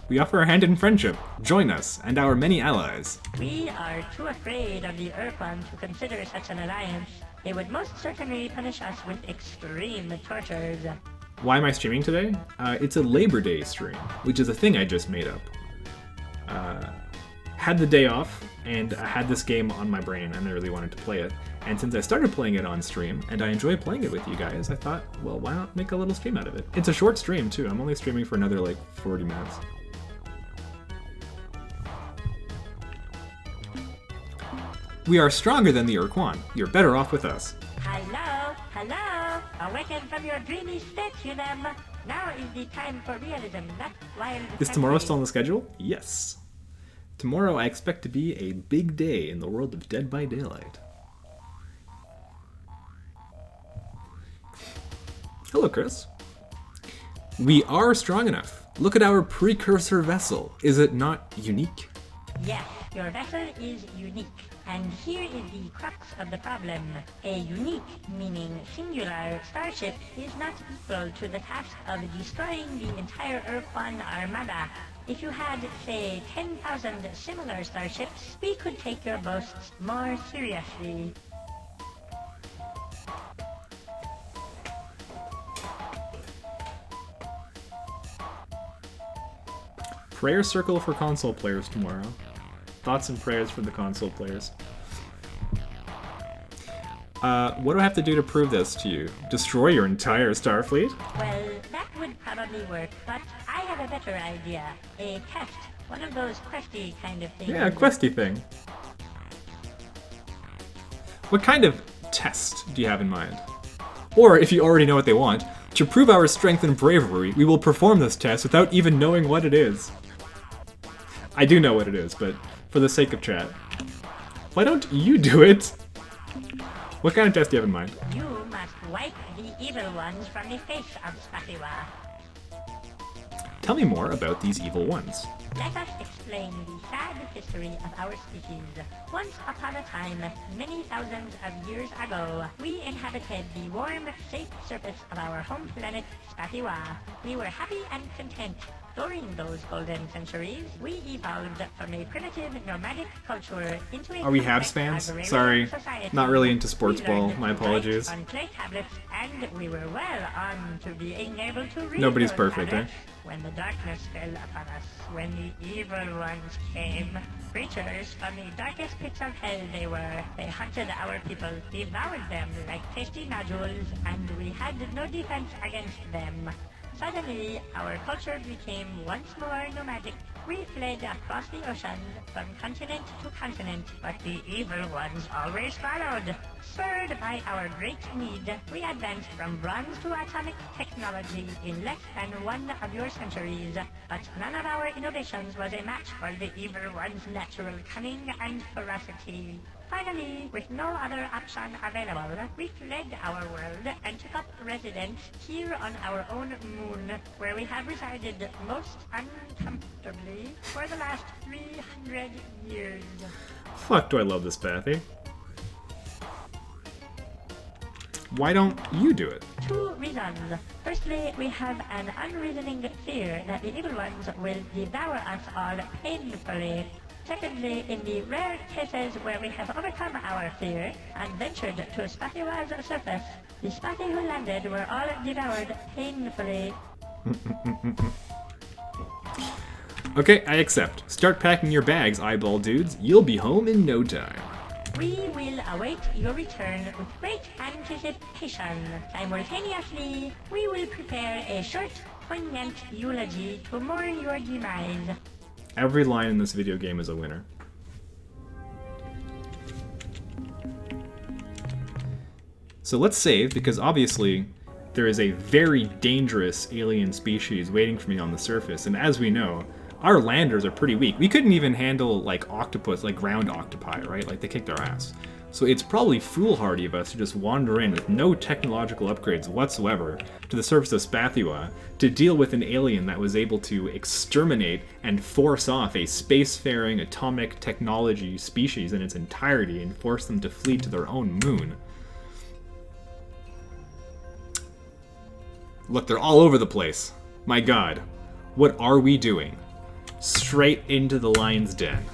We offer a hand in friendship. Join us and our many allies. We are too afraid of the Urquan to consider such an alliance. They would most certainly punish us with extreme tortures. Why am I streaming today? It's a Labor Day stream, which is a thing I just made up. Had the day off, and I had this game on my brain, and I really wanted to play it. And since I started playing it on stream, and I enjoy playing it with you guys, I thought, well, why not make a little stream out of it? It's a short stream, too. I'm only streaming for another, 40 minutes. We are stronger than the Urquan. You're better off with us. Hello, hello. Awaken from your dreamy state, you them. Now is the time for realism, not wild. Is tomorrow still on the schedule? Yes. Tomorrow I expect to be a big day in the world of Dead by Daylight. Hello, Chris. We are strong enough. Look at our precursor vessel. Is it not unique? Yes, your vessel is unique. And here is the crux of the problem. A unique, meaning singular, starship is not equal to the task of destroying the entire Urquan armada. If you had, say, 10,000 similar starships, we could take your boasts more seriously. Prayer circle for console players tomorrow. Thoughts and prayers for the console players. What do I have to do to prove this to you? Destroy your entire Starfleet? Well, that would probably work, but I have a better idea. A test. One of those questy kind of things. Yeah, a questy thing. What kind of test do you have in mind? Or, if you already know what they want, to prove our strength and bravery, we will perform this test without even knowing what it is. I do know what it is, but for the sake of chat. Why don't you do it? What kind of test do you have in mind? You must wipe the evil ones from the face of Spatiwa. Tell me more about these evil ones. Let us explain the sad history of our species. Once upon a time, many thousands of years ago, we inhabited the warm, safe surface of our home planet, Spatiwa. We were happy and content. During those golden centuries, we evolved from a primitive nomadic culture into a Are we Habs complex fans? agrarian Sorry, society. not really into sports We ball. learned My to write apologies. on clay tablets, and we were well on to being able to read Nobody's those perfect, tablets. When the darkness fell upon us, when the evil ones came, creatures from the darkest pits of hell they hunted our people, devoured them like tasty nodules, and we had no defense against them. Suddenly, our culture became once more nomadic. We fled across the ocean, from continent to continent, but the evil ones always followed. Spurred by our great need, we advanced from bronze to atomic technology in less than one of your centuries. But none of our innovations was a match for the evil ones' natural cunning and ferocity. Finally, with no other option available, we fled our world and took up residence here on our own moon, where we have resided most uncomfortably for the last 300 years. Fuck, do I love this Pathy. Why don't you do it? Two reasons. Firstly, we have an unreasoning fear that the evil ones will devour us all painfully. Secondly, in the rare cases where we have overcome our fear and ventured to Spatiwa's surface, the Spati who landed were all devoured painfully. Okay, I accept. Start packing your bags, eyeball dudes. You'll be home in no time. We will await your return with great anticipation. Simultaneously, we will prepare a short, poignant eulogy to mourn your demise. Every line in this video game is a winner. So let's save, because obviously there is a very dangerous alien species waiting for me on the surface, and as we know, our landers are pretty weak. We couldn't even handle, like, octopus, like ground octopi, right? Like, they kicked our ass. So it's probably foolhardy of us to just wander in with no technological upgrades whatsoever to the surface of Spathua to deal with an alien that was able to exterminate and force off a spacefaring atomic technology species in its entirety and force them to flee to their own moon. Look, they're all over the place. My god, what are we doing? Straight into the lion's den.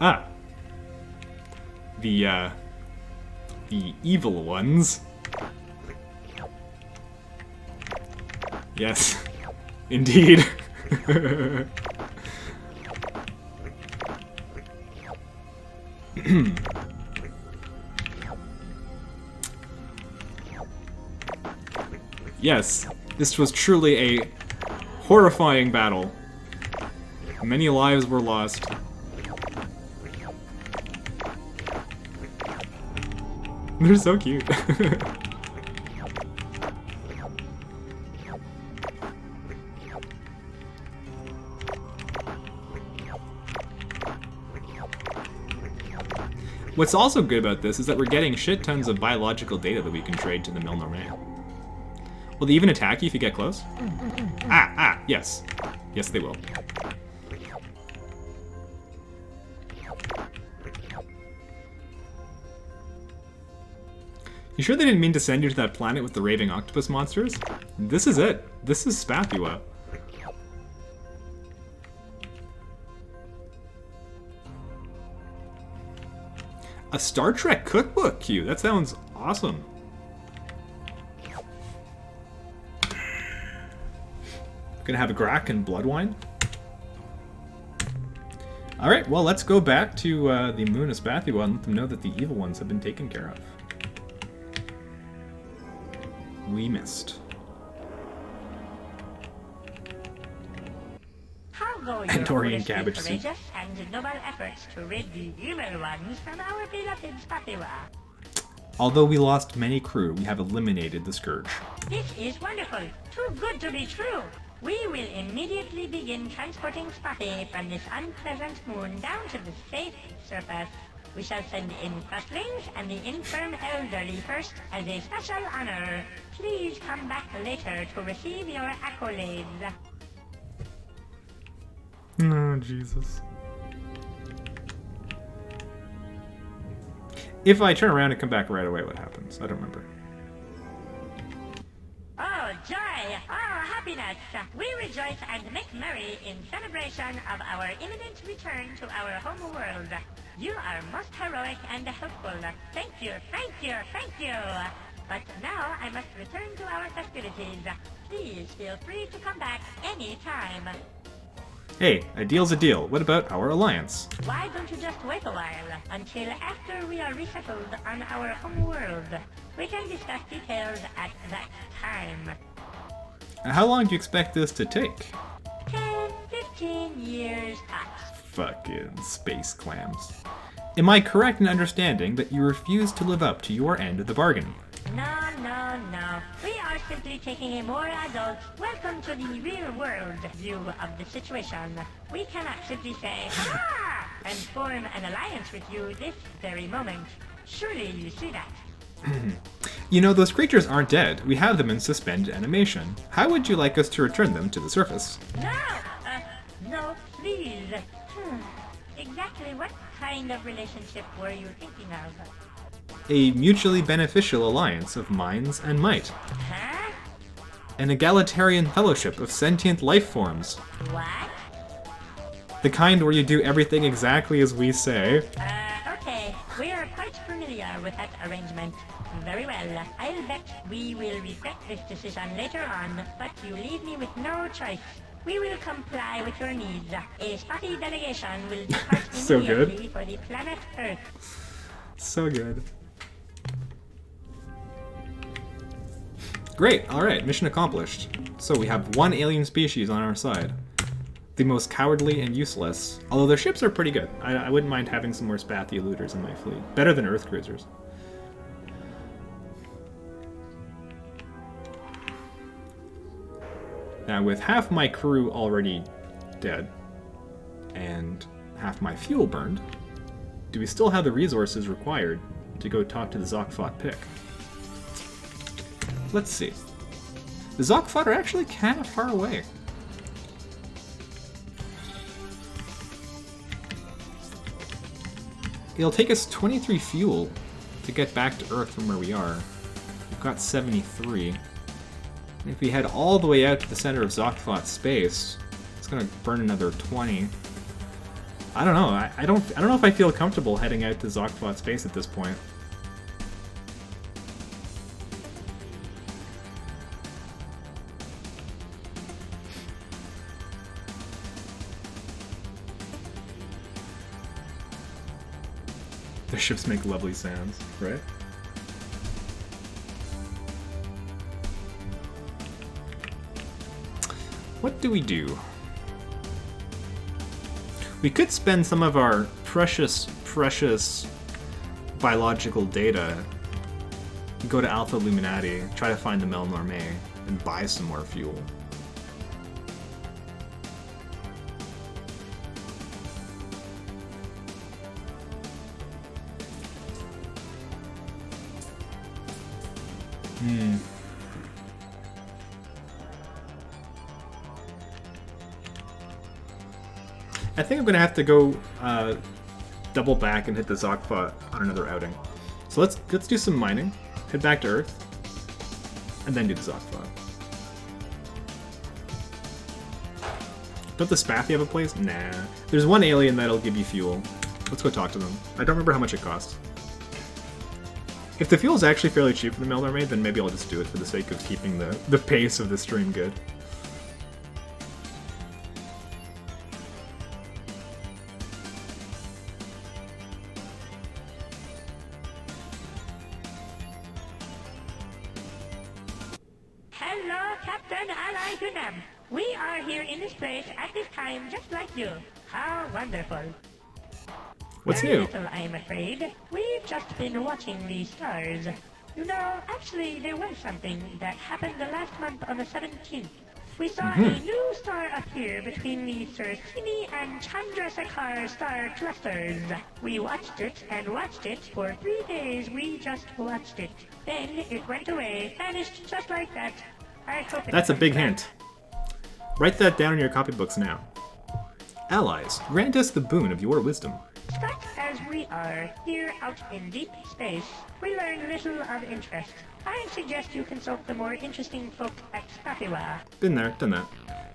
Ah. The evil ones. Yes. Indeed. Yes, this was truly a horrifying battle. Many lives were lost. They're so cute. What's also good about this is that we're getting shit tons of biological data that we can trade to the Milner Man. Will they even attack you if you get close? Yes. Yes, they will. You sure they didn't mean to send you to that planet with the raving octopus monsters? This is it. This is Spathua. A Star Trek cookbook, Q. That sounds awesome. Gonna have a Grak and blood wine. Alright, well, let's go back to the moon of Spathua and let them know that the evil ones have been taken care of. We missed. How go your Andorian foolish, cabbage soup. courageous and noble efforts to rid the evil ones from our beloved Spathua? Although we lost many crew, we have eliminated the Scourge. This is wonderful. Too good to be true. We will immediately begin transporting Spathy from this unpleasant moon down to the safe surface. We shall send in Fustlings and the infirm elderly first as a special honor. Please come back later to receive your accolades. Oh, Jesus. If I turn around and come back right away, what happens? I don't remember. Oh, joy! Oh, happiness! We rejoice and make merry in celebration of our imminent return to our home world. You are most heroic and helpful. Thank you, thank you, thank you! But now I must return to our festivities. Please feel free to come back any time. Hey, a deal's a deal. What about our alliance? Why don't you just wait a while, until after we are resettled on our home world? We can discuss details at that time. How long do you expect this to take? 10, 15 years tops. Fucking space clams. Am I correct in understanding that you refuse to live up to your end of the bargain? No, no, no. We are simply taking a more adult, welcome to the real world view of the situation. We cannot simply say, "Ah!" and form an alliance with you this very moment. Surely you see that. You know, those creatures aren't dead. We have them in suspended animation. How would you like us to return them to the surface? No, please. Exactly what kind of relationship were you thinking of? A mutually beneficial alliance of minds and might. Huh? An egalitarian fellowship of sentient life forms. What? The kind where you do everything exactly as we say. Okay. We are quite familiar with that arrangement. Very well. I'll bet we will regret this decision later on, but you leave me with no choice. We will comply with your needs. A spotty delegation will depart So good. immediately for the planet Earth. So good. Great, alright, mission accomplished. So we have one alien species on our side. The most cowardly and useless, although their ships are pretty good. I wouldn't mind having some more Spathia looters in my fleet. Better than Earth cruisers. Now with half my crew already dead, and half my fuel burned, do we still have the resources required to go talk to the Zokfot pick? Let's see. The Zokfot are actually kind of far away. it'll take us 23 fuel to get back to Earth from where we are. We've got 73. And if we head all the way out to the center of Zokthot space, it's gonna burn another 20. I don't know. I don't know if I feel comfortable heading out to Zokthot space at this point. The ships make lovely sounds, right? What do we do? We could spend some of our precious biological data, go to Alpha Illuminati, try to find the Melnorme, and buy some more fuel. I think I'm gonna have to go double back and hit the Zokthot on another outing. So let's do some mining, head back to Earth, and then do the Zokthot. Don't the Spathi have a place? Nah. There's one alien that'll give you fuel. Let's go talk to them. I don't remember how much it costs. If the fuel is actually fairly cheap for the Melnorme, then maybe I'll just do it for the sake of keeping the pace of the stream good. Hello, Captain Ally Hunam. We are here in this place at this time just like you. How wonderful. What's Very new? little, I'm afraid. We've just been watching the stars. You know, actually, there was something that happened the last month on the 17th. We saw a new star appear between the Sursini and Chandrasekhar star clusters. We watched it and watched it for 3 days. We just watched it. Then it went away, vanished just like that. I hope it That's a comes big back. hint. Write that down in your copybooks now. Allies, grant us the boon of your wisdom. Stuck as we are here out in deep space, we learn little of interest. I suggest you consult the more interesting folk at Spathiwa. Been there, done that.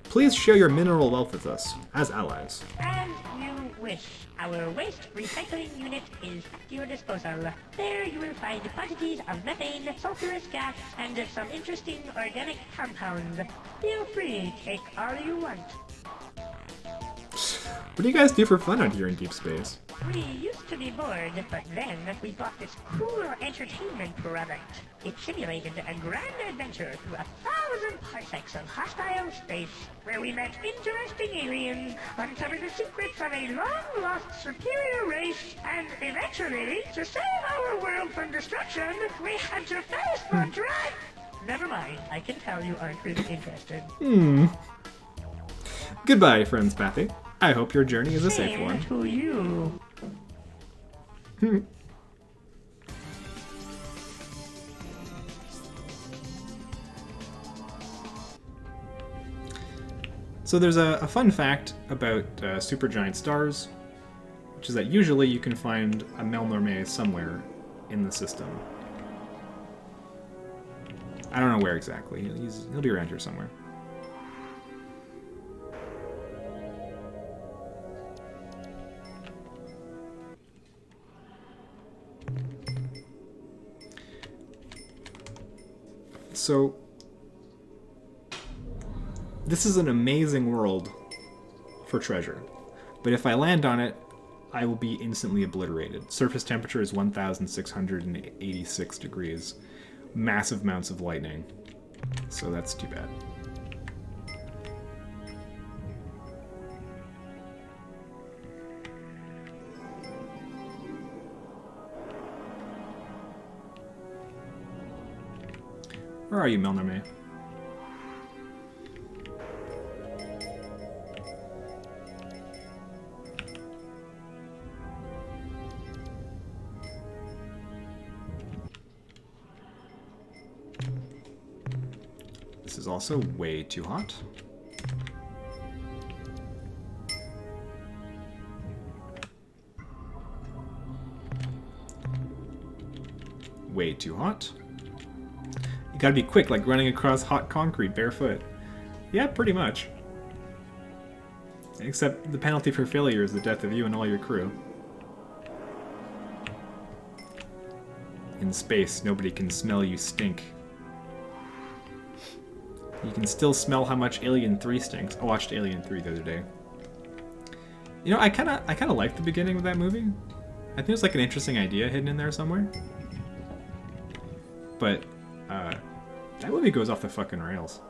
Please share your mineral wealth with us, as allies. As you wish. Our waste recycling unit is at your disposal. There you will find quantities of methane, sulfurous gas, and some interesting organic compounds. Feel free, take all you want. What do you guys do for fun out here in deep space? We used to be bored, but then we bought this cool entertainment product. It simulated a grand adventure through 1,000 parsecs of hostile space, where we met interesting aliens, uncovered the secrets of a long-lost superior race, and eventually, to save our world from destruction, we had to face the dragon. Never mind, I can tell you aren't really interested. Goodbye, friends Pathy. I hope your journey is a safe Same one. to you. So there's a fun fact about supergiant stars, which is that usually you can find a Melnorme somewhere in the system. I don't know where exactly. He'll be around here somewhere. So, this is an amazing world for treasure, but if I land on it, I will be instantly obliterated. Surface temperature is 1,686 degrees. Massive amounts of lightning. So that's too bad. Where are you, Melnorme? This is also way too hot. Way too hot. You gotta be quick, like running across hot concrete barefoot. Yeah, pretty much. Except the penalty for failure is the death of you and all your crew. In space, nobody can smell you stink. You can still smell how much Alien 3 stinks. I watched Alien 3 the other day. You know, I kind of liked the beginning of that movie. I think there's like an interesting idea hidden in there somewhere. But that movie goes off the fucking rails.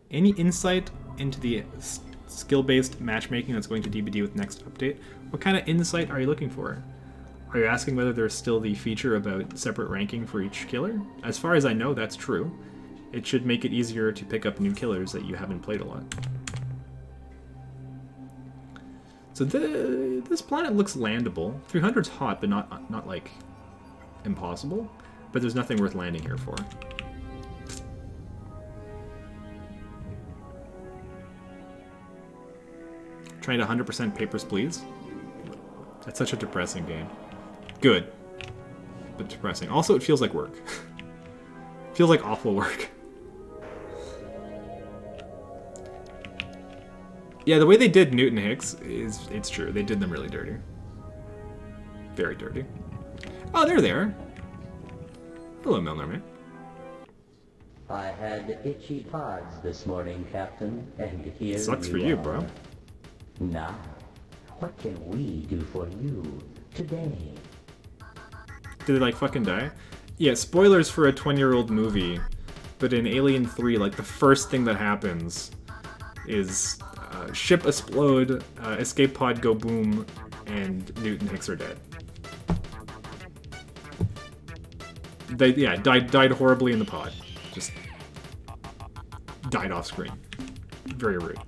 Any insight into the skill-based matchmaking that's going to DVD with next update? What kind of insight are you looking for? Are you asking whether there's still the feature about separate ranking for each killer? As far as I know, that's true. It should make it easier to pick up new killers that you haven't played a lot. So this planet looks landable. 300's hot, but not like impossible. But there's nothing worth landing here for. Trying to 100% Papers, Please. That's such a depressing game. Good, but depressing. Also, it feels like work. Feels like awful work. Yeah, the way they did Newton Hicks it's true. They did them really dirty. Very dirty. Oh, there they are. Hello, Milner, man. I had itchy pods this morning, Captain, and here Sucks for you, are. bro. Now, what can we do for you today? Did they, like, fucking die? Yeah, spoilers for a 20-year-old movie, but in Alien 3, like, the first thing that happens is ship explode, escape pod go boom, and Newton Hicks are dead. They, yeah, died horribly in the pod. Just died off screen. Very rude.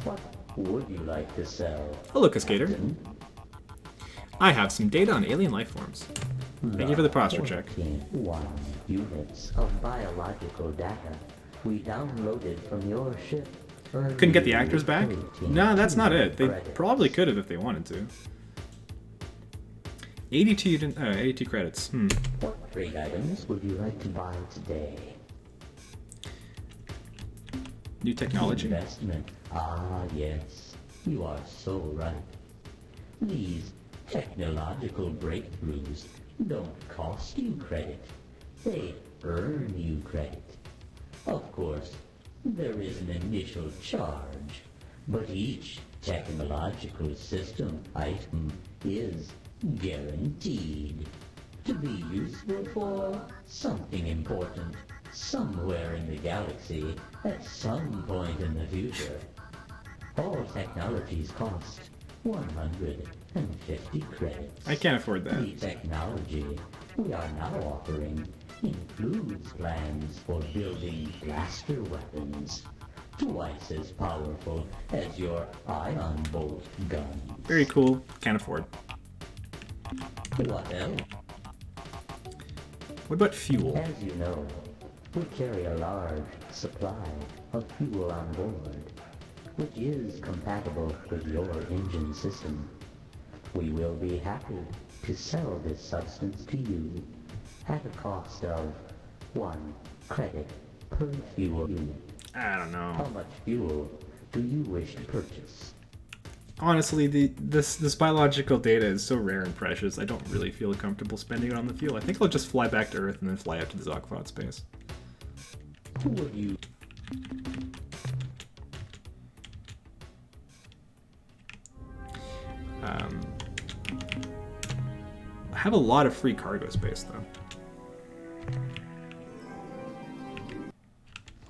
What would you like to sell? Hello, Cascader. Captain? I have some data on alien life forms. Thank you for the posture check. 1 units of biological data we downloaded from your ship. Couldn't get the actors back? No, that's not it. They probably could have if they wanted to. 82 credits. What trade items would you like to buy today? New technology. Investment. Ah, yes. You are so right. These technological breakthroughs don't cost you credit. They earn you credit. Of course, there is an initial charge, but each technological system item is guaranteed to be useful for something important somewhere in the galaxy at some point in the future. All technologies cost 150 credits. I can't afford that. The technology we are now offering includes plans for building blaster weapons, twice as powerful as your ion bolt gun. Very cool. Can't afford. What else? What about fuel? As you know, we carry a large supply of fuel on board, which is compatible with your engine system. We will be happy to sell this substance to you at a cost of 1 credit per fuel unit. I don't How know. much fuel do you wish to purchase? Honestly, this biological data is so rare and precious, I don't really feel comfortable spending it on the fuel. I think I'll just fly back to Earth and then fly out to the Zogfot space. Who would you... I have a lot of free cargo space, though.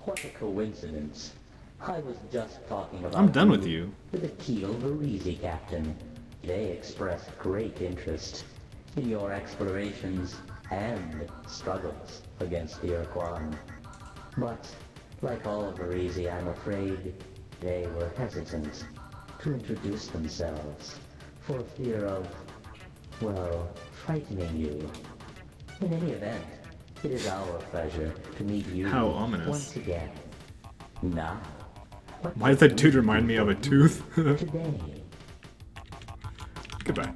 What a coincidence. I was just talking about I'm done with you. With the Keel Varese captain. They expressed great interest in your explorations and struggles against the Iroquois. But, like all of Varese, I'm afraid they were hesitant to introduce themselves for fear of, well, frightening you. In any event, it is our pleasure to meet you How ominous. once again. Now, what Why does that dude remind me of a tooth? today? Goodbye.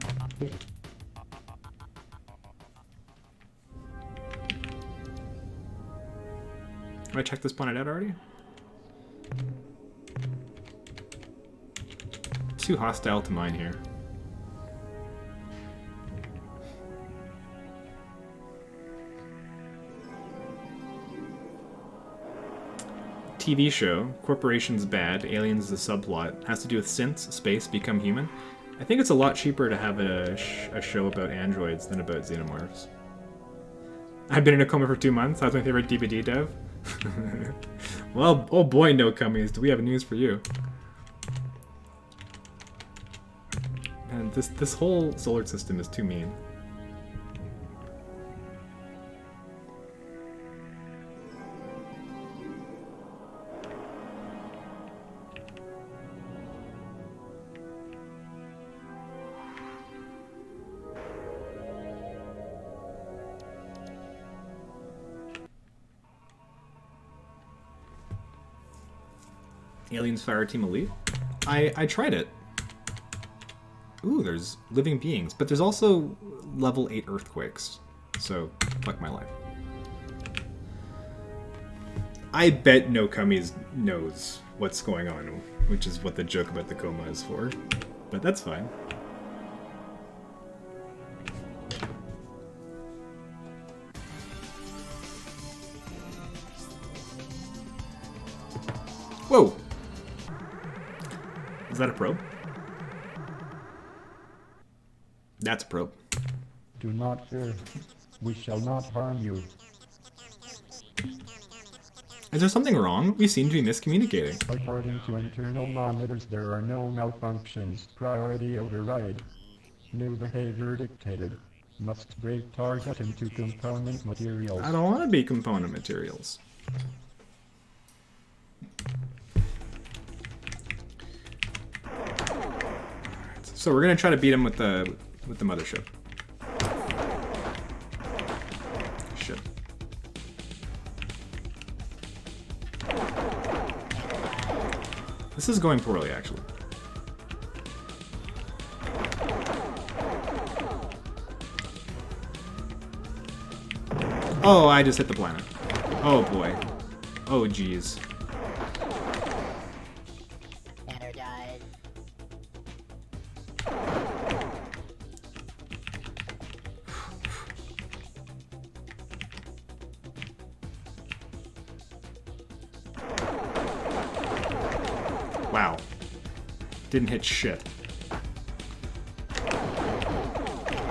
Have I checked this planet out already? Too hostile to mine here. TV show, corporations bad, aliens is a subplot, has to do with synths, space, become human. I think it's a lot cheaper to have a show about androids than about xenomorphs. I've been in a coma for 2 months. That was my favorite DVD dev. Well, oh boy, no cummies. Do we have news for you? And this whole solar system is too mean. Aliens Fire Team Elite? I tried it. Ooh, there's living beings, but there's also level 8 earthquakes. So, fuck my life. I bet No Cummies knows what's going on, which is what the joke about the coma is for. But that's fine. Whoa! Is that a probe? That's a probe. Do not fear. We shall not harm you. Is there something wrong? We seem to be miscommunicating. According to internal monitors, there are no malfunctions. Priority override. New behavior dictated. Must break target into component materials. I don't want to be component materials. So we're gonna try to beat him with the mothership. Shit. This is going poorly, actually. Oh, I just hit the planet. Oh boy. Oh geez. Energize. Wow. Didn't hit shit.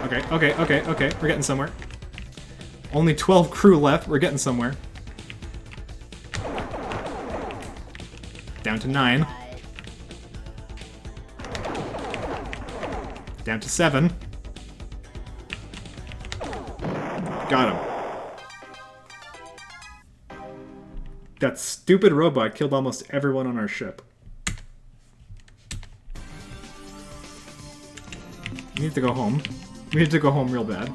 Okay. We're getting somewhere. Only 12 crew left. We're getting somewhere. Down to 9. Down to 7. Got him. That stupid robot killed almost everyone on our ship. We need to go home. We need to go home real bad.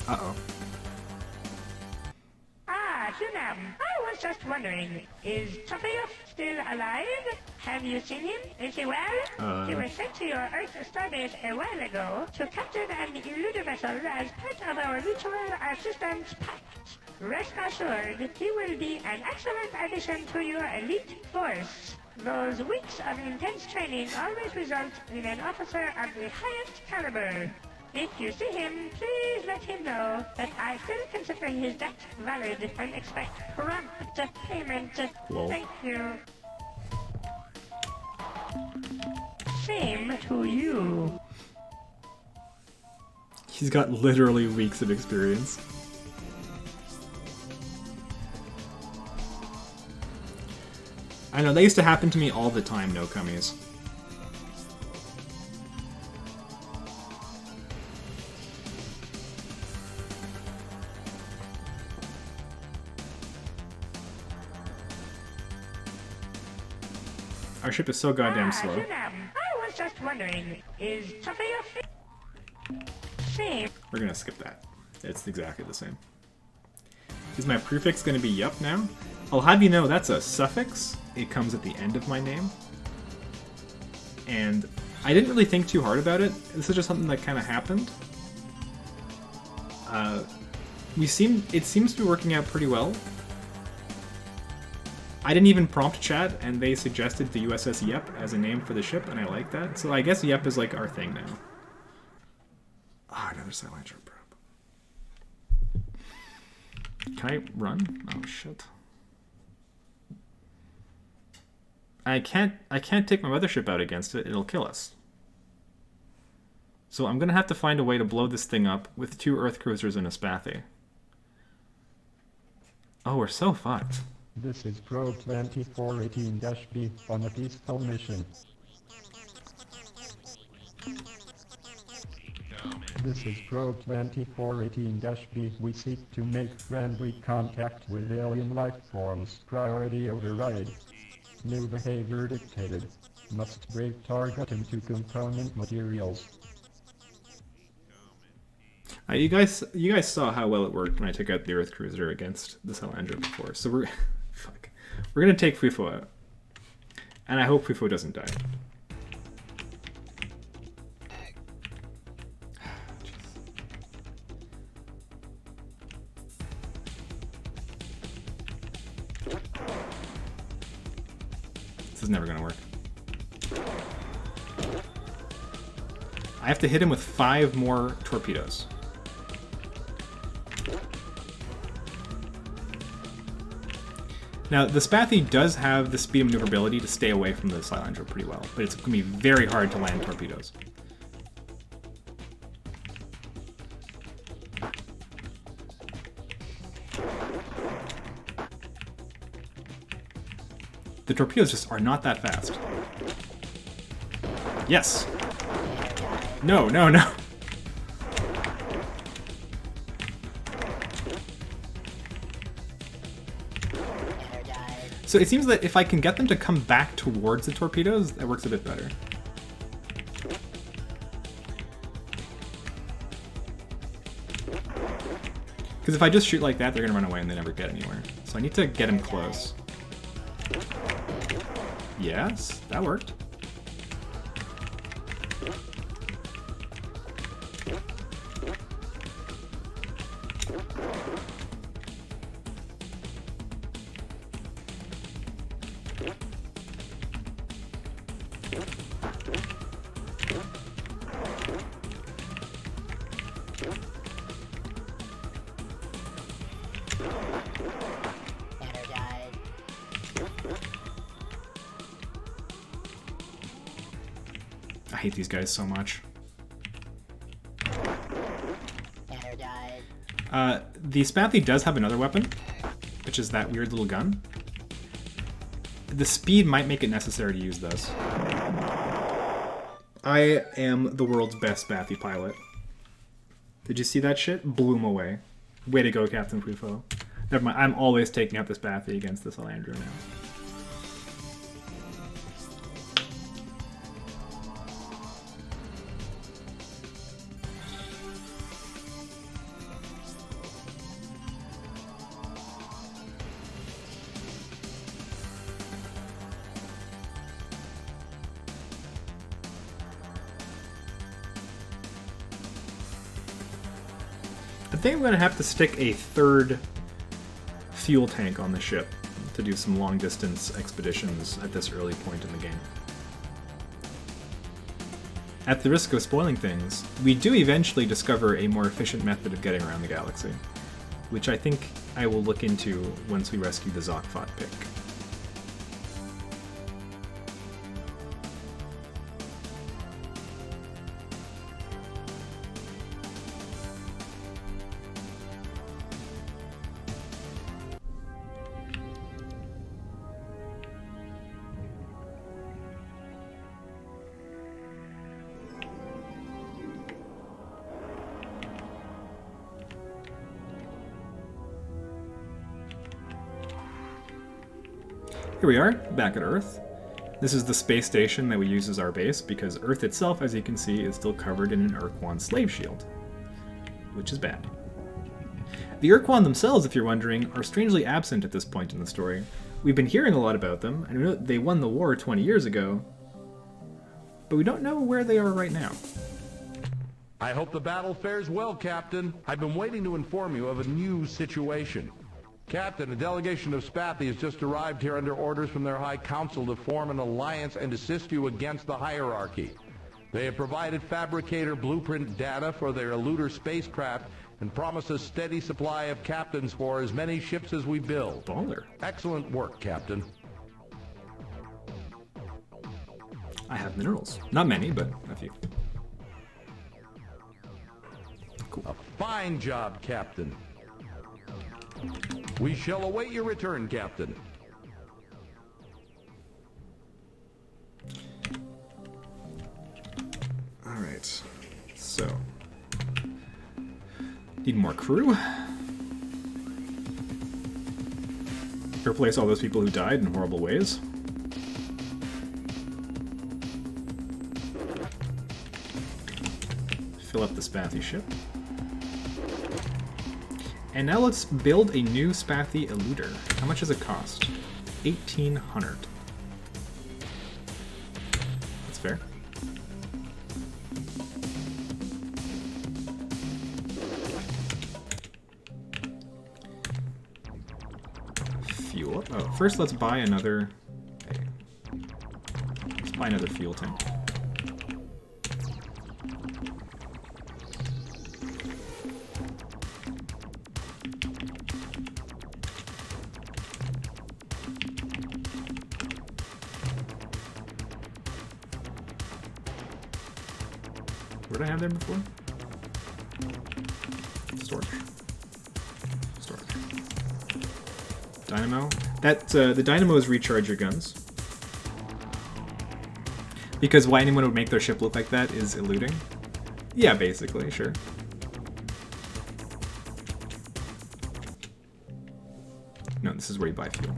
Uh-oh. Ah, Hunam, I was just wondering, is Sophius still alive? Have you seen him? Is he well? He was sent to your Earth starbase a while ago to capture an eluder vessel as part of our mutual assistance pact. Rest assured, he will be an excellent addition to your elite force. Those weeks of intense training always result in an officer of the highest caliber. If you see him, please let him know that I still consider his debt valid and expect prompt payment. Whoa. Thank you. Same to you. He's got literally weeks of experience. I know, that used to happen to me all the time, no cummies. Our ship is so goddamn slow. Hunam, I was just wondering, is Sophius same? We're gonna skip that. It's exactly the same. Is my prefix going to be yup now? I'll have you know that's a suffix. It comes at the end of my name. And I didn't really think too hard about it. This is just something that kind of happened. It seems to be working out pretty well. I didn't even prompt chat, and they suggested the USS Yep as a name for the ship, and I like that. So I guess Yep is like our thing now. Ah, another Silencer probe. Can I run? Oh shit. I can't take my mothership out against it. It'll kill us. So I'm gonna have to find a way to blow this thing up with 2 Earth cruisers and a Spathy. Oh, we're so fucked. This is Probe 2418-B on a peaceful mission. This is Probe 2418-B. We seek to make friendly contact with alien life forms. Priority override. New behavior dictated. Must break target into component materials. You guys saw how well it worked when I took out the Earth Cruiser against the Salandra before. So we're gonna take Fufo out, and I hope Fufo doesn't die. This is never gonna work. I have to hit him with 5 more torpedoes. Now, the Spathy does have the speed and maneuverability to stay away from the Silandra pretty well, but it's going to be very hard to land torpedoes. The torpedoes just are not that fast. Yes! No, no, no! So it seems that if I can get them to come back towards the torpedoes, that works a bit better. Because if I just shoot like that, they're going to run away and they never get anywhere. So I need to get them close. Yes, that worked. I hate these guys so much. The Spathy does have another weapon, which is that weird little gun. The speed might make it necessary to use those. I am the world's best Spathy pilot. Did you see that shit? Blew him away. Way to go, Captain Fufo. Never mind, I'm always taking out the Spathy against the Salandra now. I think I'm going to have to stick a 3rd fuel tank on the ship to do some long-distance expeditions at this early point in the game. At the risk of spoiling things, we do eventually discover a more efficient method of getting around the galaxy, which I think I will look into once we rescue the Zokfot pick. Here we are, back at Earth. This is the space station that we use as our base, because Earth itself, as you can see, is still covered in an Urquan slave shield, which is bad. The Urquan themselves, if you're wondering, are strangely absent at this point in the story. We've been hearing a lot about them, and we know they won the war 20 years ago, but we don't know where they are right now. I hope the battle fares well, Captain. I've been waiting to inform you of a new situation. Captain, a delegation of Spathi has just arrived here under orders from their High Council to form an alliance and assist you against the hierarchy. They have provided fabricator blueprint data for their eluder spacecraft and promise a steady supply of captains for as many ships as we build. Baller. Excellent work, Captain. I have minerals. Not many, but a few. Cool. A fine job, Captain. We shall await your return, Captain. Alright. So. Need more crew. Replace all those people who died in horrible ways. Fill up the Spathi ship. And now let's build a new Spathi eluder. How much does it cost? 1,800. That's fair. Fuel. Oh, first let's buy another. Okay. Let's buy another fuel tank. What did I have there before? Storage. Storage. Dynamo. That the dynamos recharge your guns. Because why anyone would make their ship look like that is eluding. Yeah, basically, sure. No, this is where you buy fuel.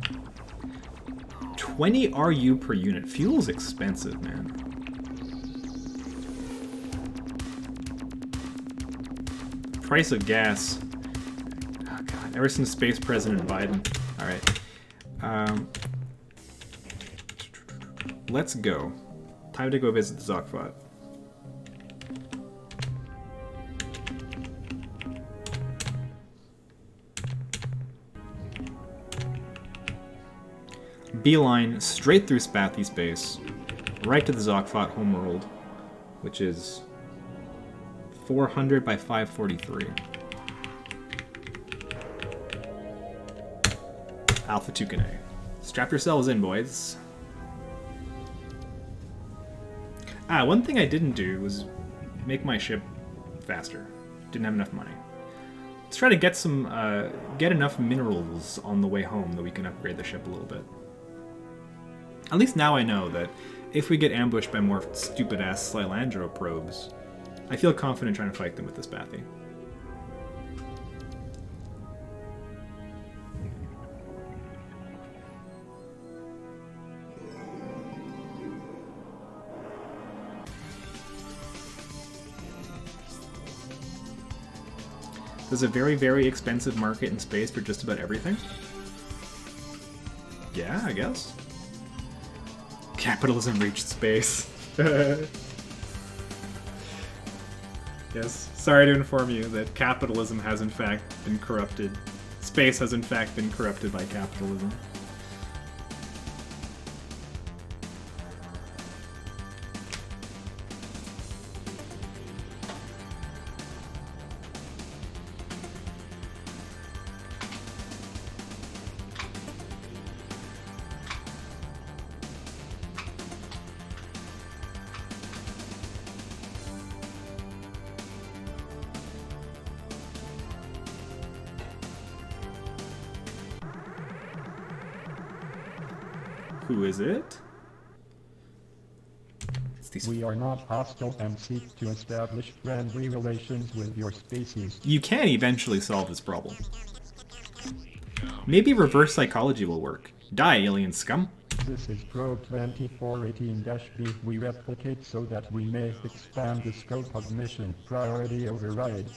20 RU per unit. Fuel's expensive, man. Price of gas. Oh god, ever since Space President Biden. Alright. Let's go. Time to go visit the Zokfot. Beeline straight through Spathi space, right to the Zokfot homeworld, which is 400 by 543. Alpha Tucanae. Strap yourselves in, boys. Ah, one thing I didn't do was make my ship faster. Didn't have enough money. Let's try to get some, get enough minerals on the way home that we can upgrade the ship a little bit. At least now I know that if we get ambushed by more stupid-ass Slilandro probes, I feel confident trying to fight them with this Spathi. There's a very, very expensive market in space for just about everything. Yeah, I guess. Capitalism reached space. Yes, sorry to inform you that capitalism has in fact been corrupted. Space has in fact been corrupted by capitalism. Who is it? We are not hostile and seek to establish friendly relations with your species. You can eventually solve this problem. Maybe reverse psychology will work. Die, alien scum. This is Pro 2418-B. We replicate so that we may expand the scope of mission. Priority override.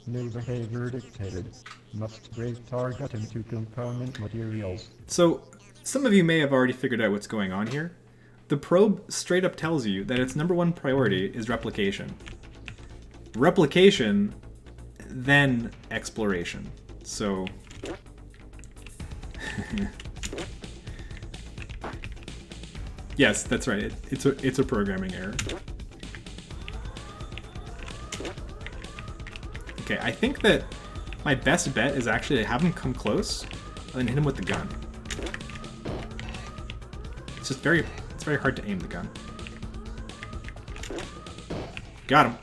New behavior dictated. Must break target into component materials. So, some of you may have already figured out what's going on here. The probe straight up tells you that its #1 priority is replication. Replication, then exploration. So... yes, that's right. It's a programming error. Okay, I think that my best bet is actually to have him come close and then hit him with the gun. It's just very hard to aim the gun. Got him.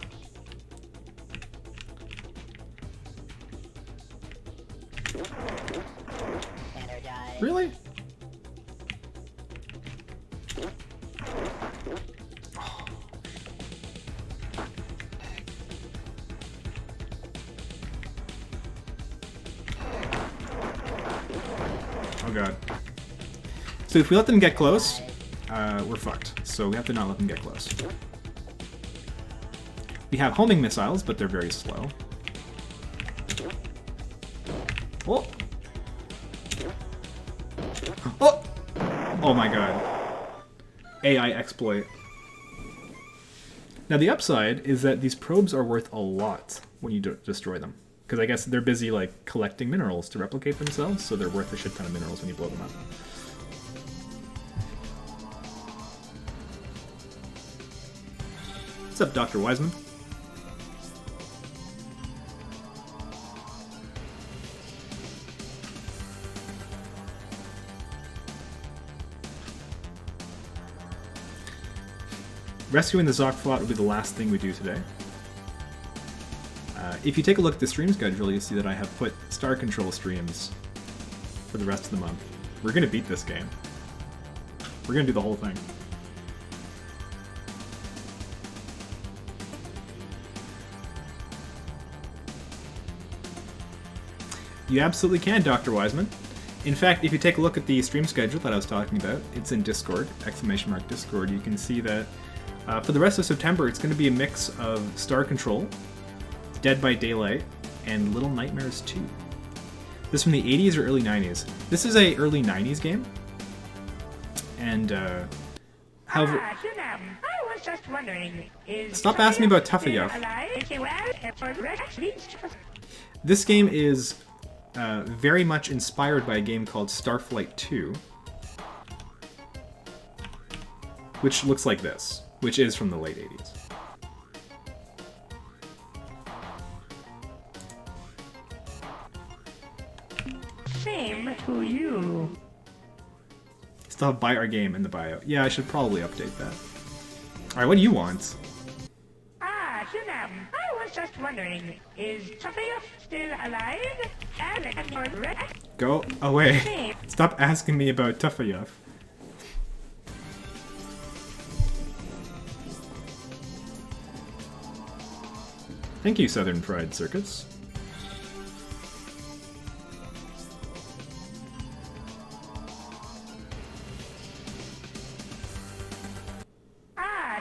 Really? Oh god. So if we let them get close, we're fucked. So we have to not let them get close. We have homing missiles, but they're very slow. Oh! Oh! Oh my god. AI exploit. Now the upside is that these probes are worth a lot when you destroy them. Because I guess they're busy like collecting minerals to replicate themselves, so they're worth a shit ton of minerals when you blow them up. What's up, Dr. Wiseman? Rescuing the Zoc Flot will be the last thing we do today. If you take a look at the stream schedule, you'll see that I have put Star Control streams for the rest of the month. We're going to beat this game. We're going to do the whole thing. You absolutely can, Dr. Wiseman. In fact, if you take a look at the stream schedule that I was talking about, it's in Discord, ! Discord, you can see that for the rest of September, it's going to be a mix of Star Control, Dead by Daylight, and Little Nightmares 2. This is from the 80s or early 90s. This is a early 90s game. And, however... I was just wondering, stop asking me about Tufayuf. This game is very much inspired by a game called Starflight 2. Which looks like this, which is from the late 80s. Same to you. Still have buy our game in the bio. Yeah, I should probably update that. Alright, what do you want? Junam, I was just wondering, is Tufayuf still alive? Go away. Stop asking me about Tufayuf. Thank you, Southern Fried Circuits.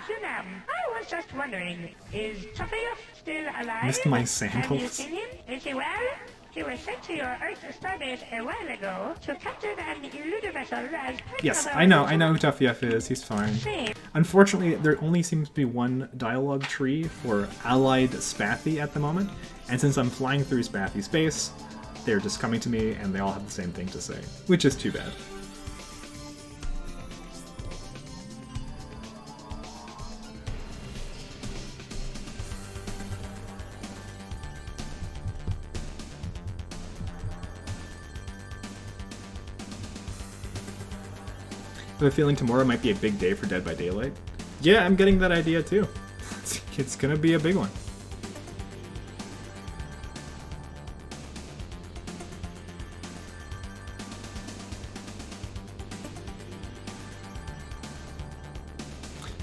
Junam, I was just wondering, is Tufayuf still alive? Missed my Have you sandals. seen him? Is he well? He was sent to your Earth starbase a while ago to captain an eluder vessel as Yes, I know who Tufayuf is. He's fine. Same. Unfortunately, there only seems to be one dialogue tree for allied Spathy at the moment, and since I'm flying through Spathy space, they're just coming to me and they all have the same thing to say, which is too bad. I have a feeling tomorrow might be a big day for Dead by Daylight. Yeah, I'm getting that idea too. It's gonna be a big one.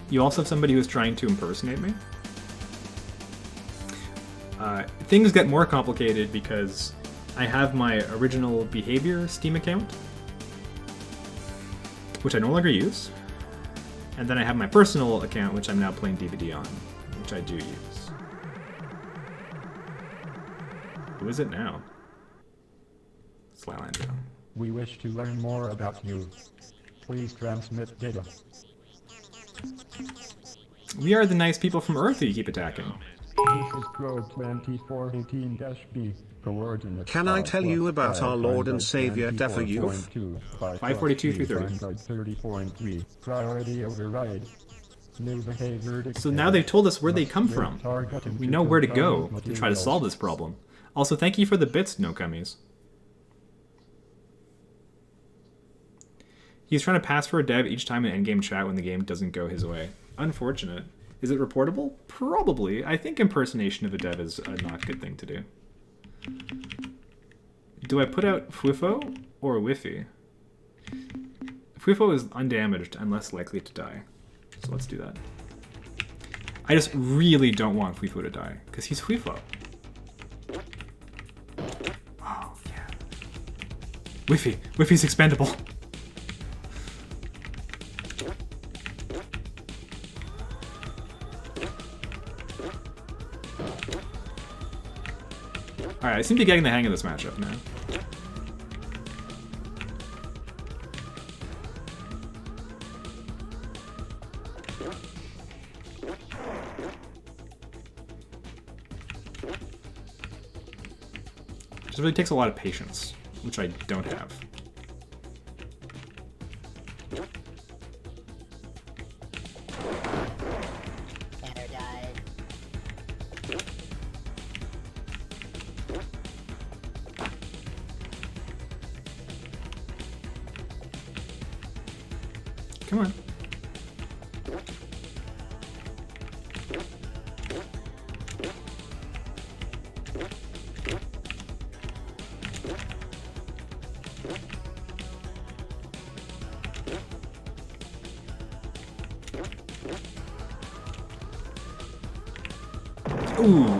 You also have somebody who's trying to impersonate me. Things get more complicated because I have my original behavior Steam account, which I no longer use, and then I have my personal account, which I'm now playing DVD on, which I do use. Who is it now? Slylandra. We wish to learn more about you. Please transmit data. We are the nice people from Earth who you keep attacking. This is Code 2418-B. Coordinates Can I tell you about our Lord and Savior Defa Youth? 542 through 30. 30.3. Priority override. New behavior dictated. So now they've told us where they come from. We know where to go to try to solve this problem. Also, thank you for the bits, no cummies. He's trying to pass for a dev each time in endgame chat when the game doesn't go his way. Unfortunate. Is it reportable? Probably. I think impersonation of a dev is a not good thing to do. Do I put out Fuifo or Wi-Fi? Fuifo is undamaged and less likely to die. So let's do that. I just really don't want Fuifo to die, because he's Fuifo. Oh, yeah. Wi-Fi. Wi-Fi's expendable. Alright, I seem to be getting the hang of this matchup now. It really takes a lot of patience, which I don't have. Come on.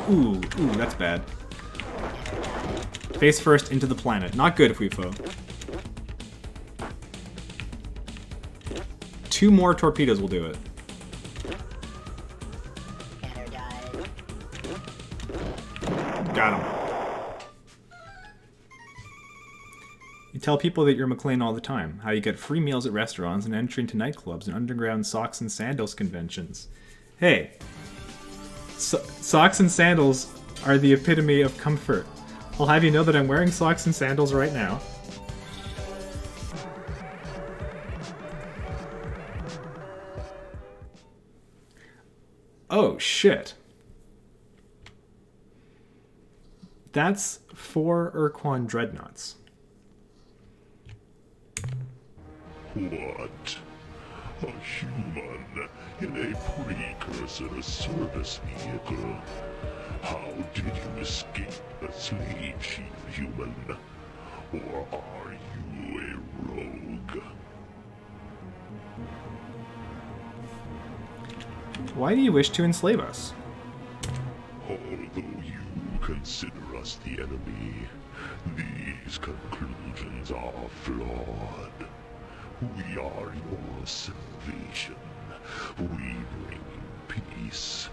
Ooh, that's bad. Face first into the planet. Not good, Fuifo. 2 more torpedoes will do it. Got him. You tell people that you're McLean all the time. How you get free meals at restaurants and entry into nightclubs and underground socks and sandals conventions. Hey. Socks and sandals are the epitome of comfort. I'll have you know that I'm wearing socks and sandals right now. Oh, shit. That's 4 Urquan Dreadnoughts. What? A human in a precursor service vehicle? How did you escape the slave ship, human? Or are you a rogue? Why do you wish to enslave us? Although you consider us the enemy, these conclusions are flawed. We are your salvation. We bring peace.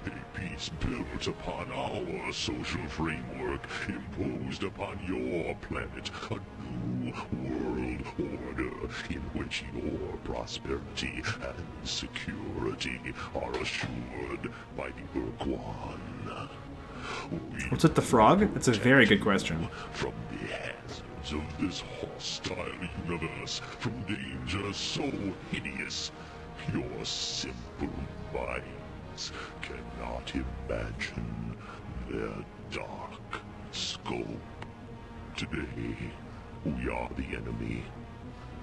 A peace built upon our social framework, imposed upon your planet, a new world order in which your prosperity and security are assured by the Urquan. What's with the frog? That's a very good question. From the hazards of this hostile universe, from dangers so hideous, your simple minds cannot imagine their dark scope. Today, we are the enemy.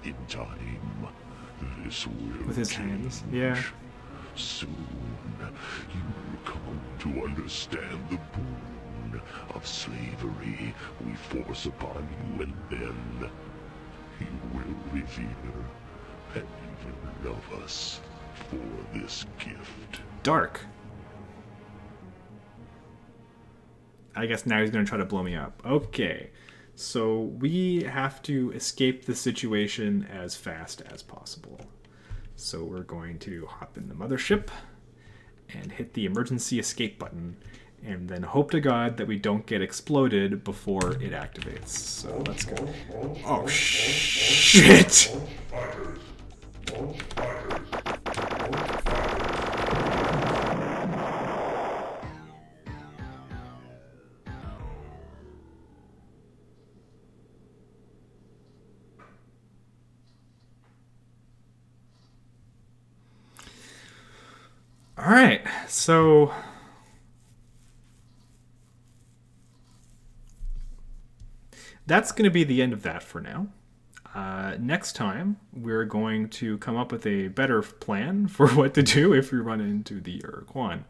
In time, this will with his change. Hands, yeah. Soon, you will come to understand the boon of slavery we force upon you, and then you will revere and even love us for this gift. Dark. I guess now he's going to try to blow me up. Okay. So we have to escape the situation as fast as possible. So we're going to hop in the mothership and hit the emergency escape button and then hope to God that we don't get exploded before it activates. So let's go. Oh, shit! Alright, so that's going to be the end of that for now. Next time, we're going to come up with a better plan for what to do if we run into the Urquan.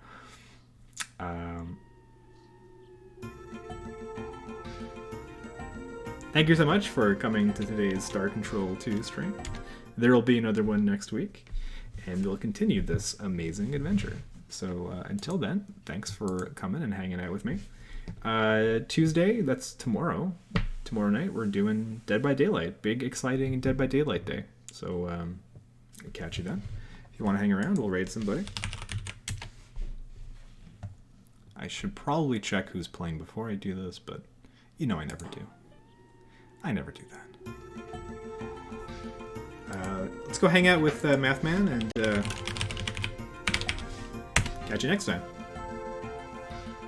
Thank you so much for coming to today's Star Control 2 stream. There will be another one next week, and we'll continue this amazing adventure. So until then, thanks for coming and hanging out with me. Tuesday, that's tomorrow. Tomorrow night, we're doing Dead by Daylight. Big, exciting Dead by Daylight day. So catch you then. If you want to hang around, we'll raid somebody. I should probably check who's playing before I do this, but you know I never do. I never do that. Let's go hang out with Mathman, and catch you next time.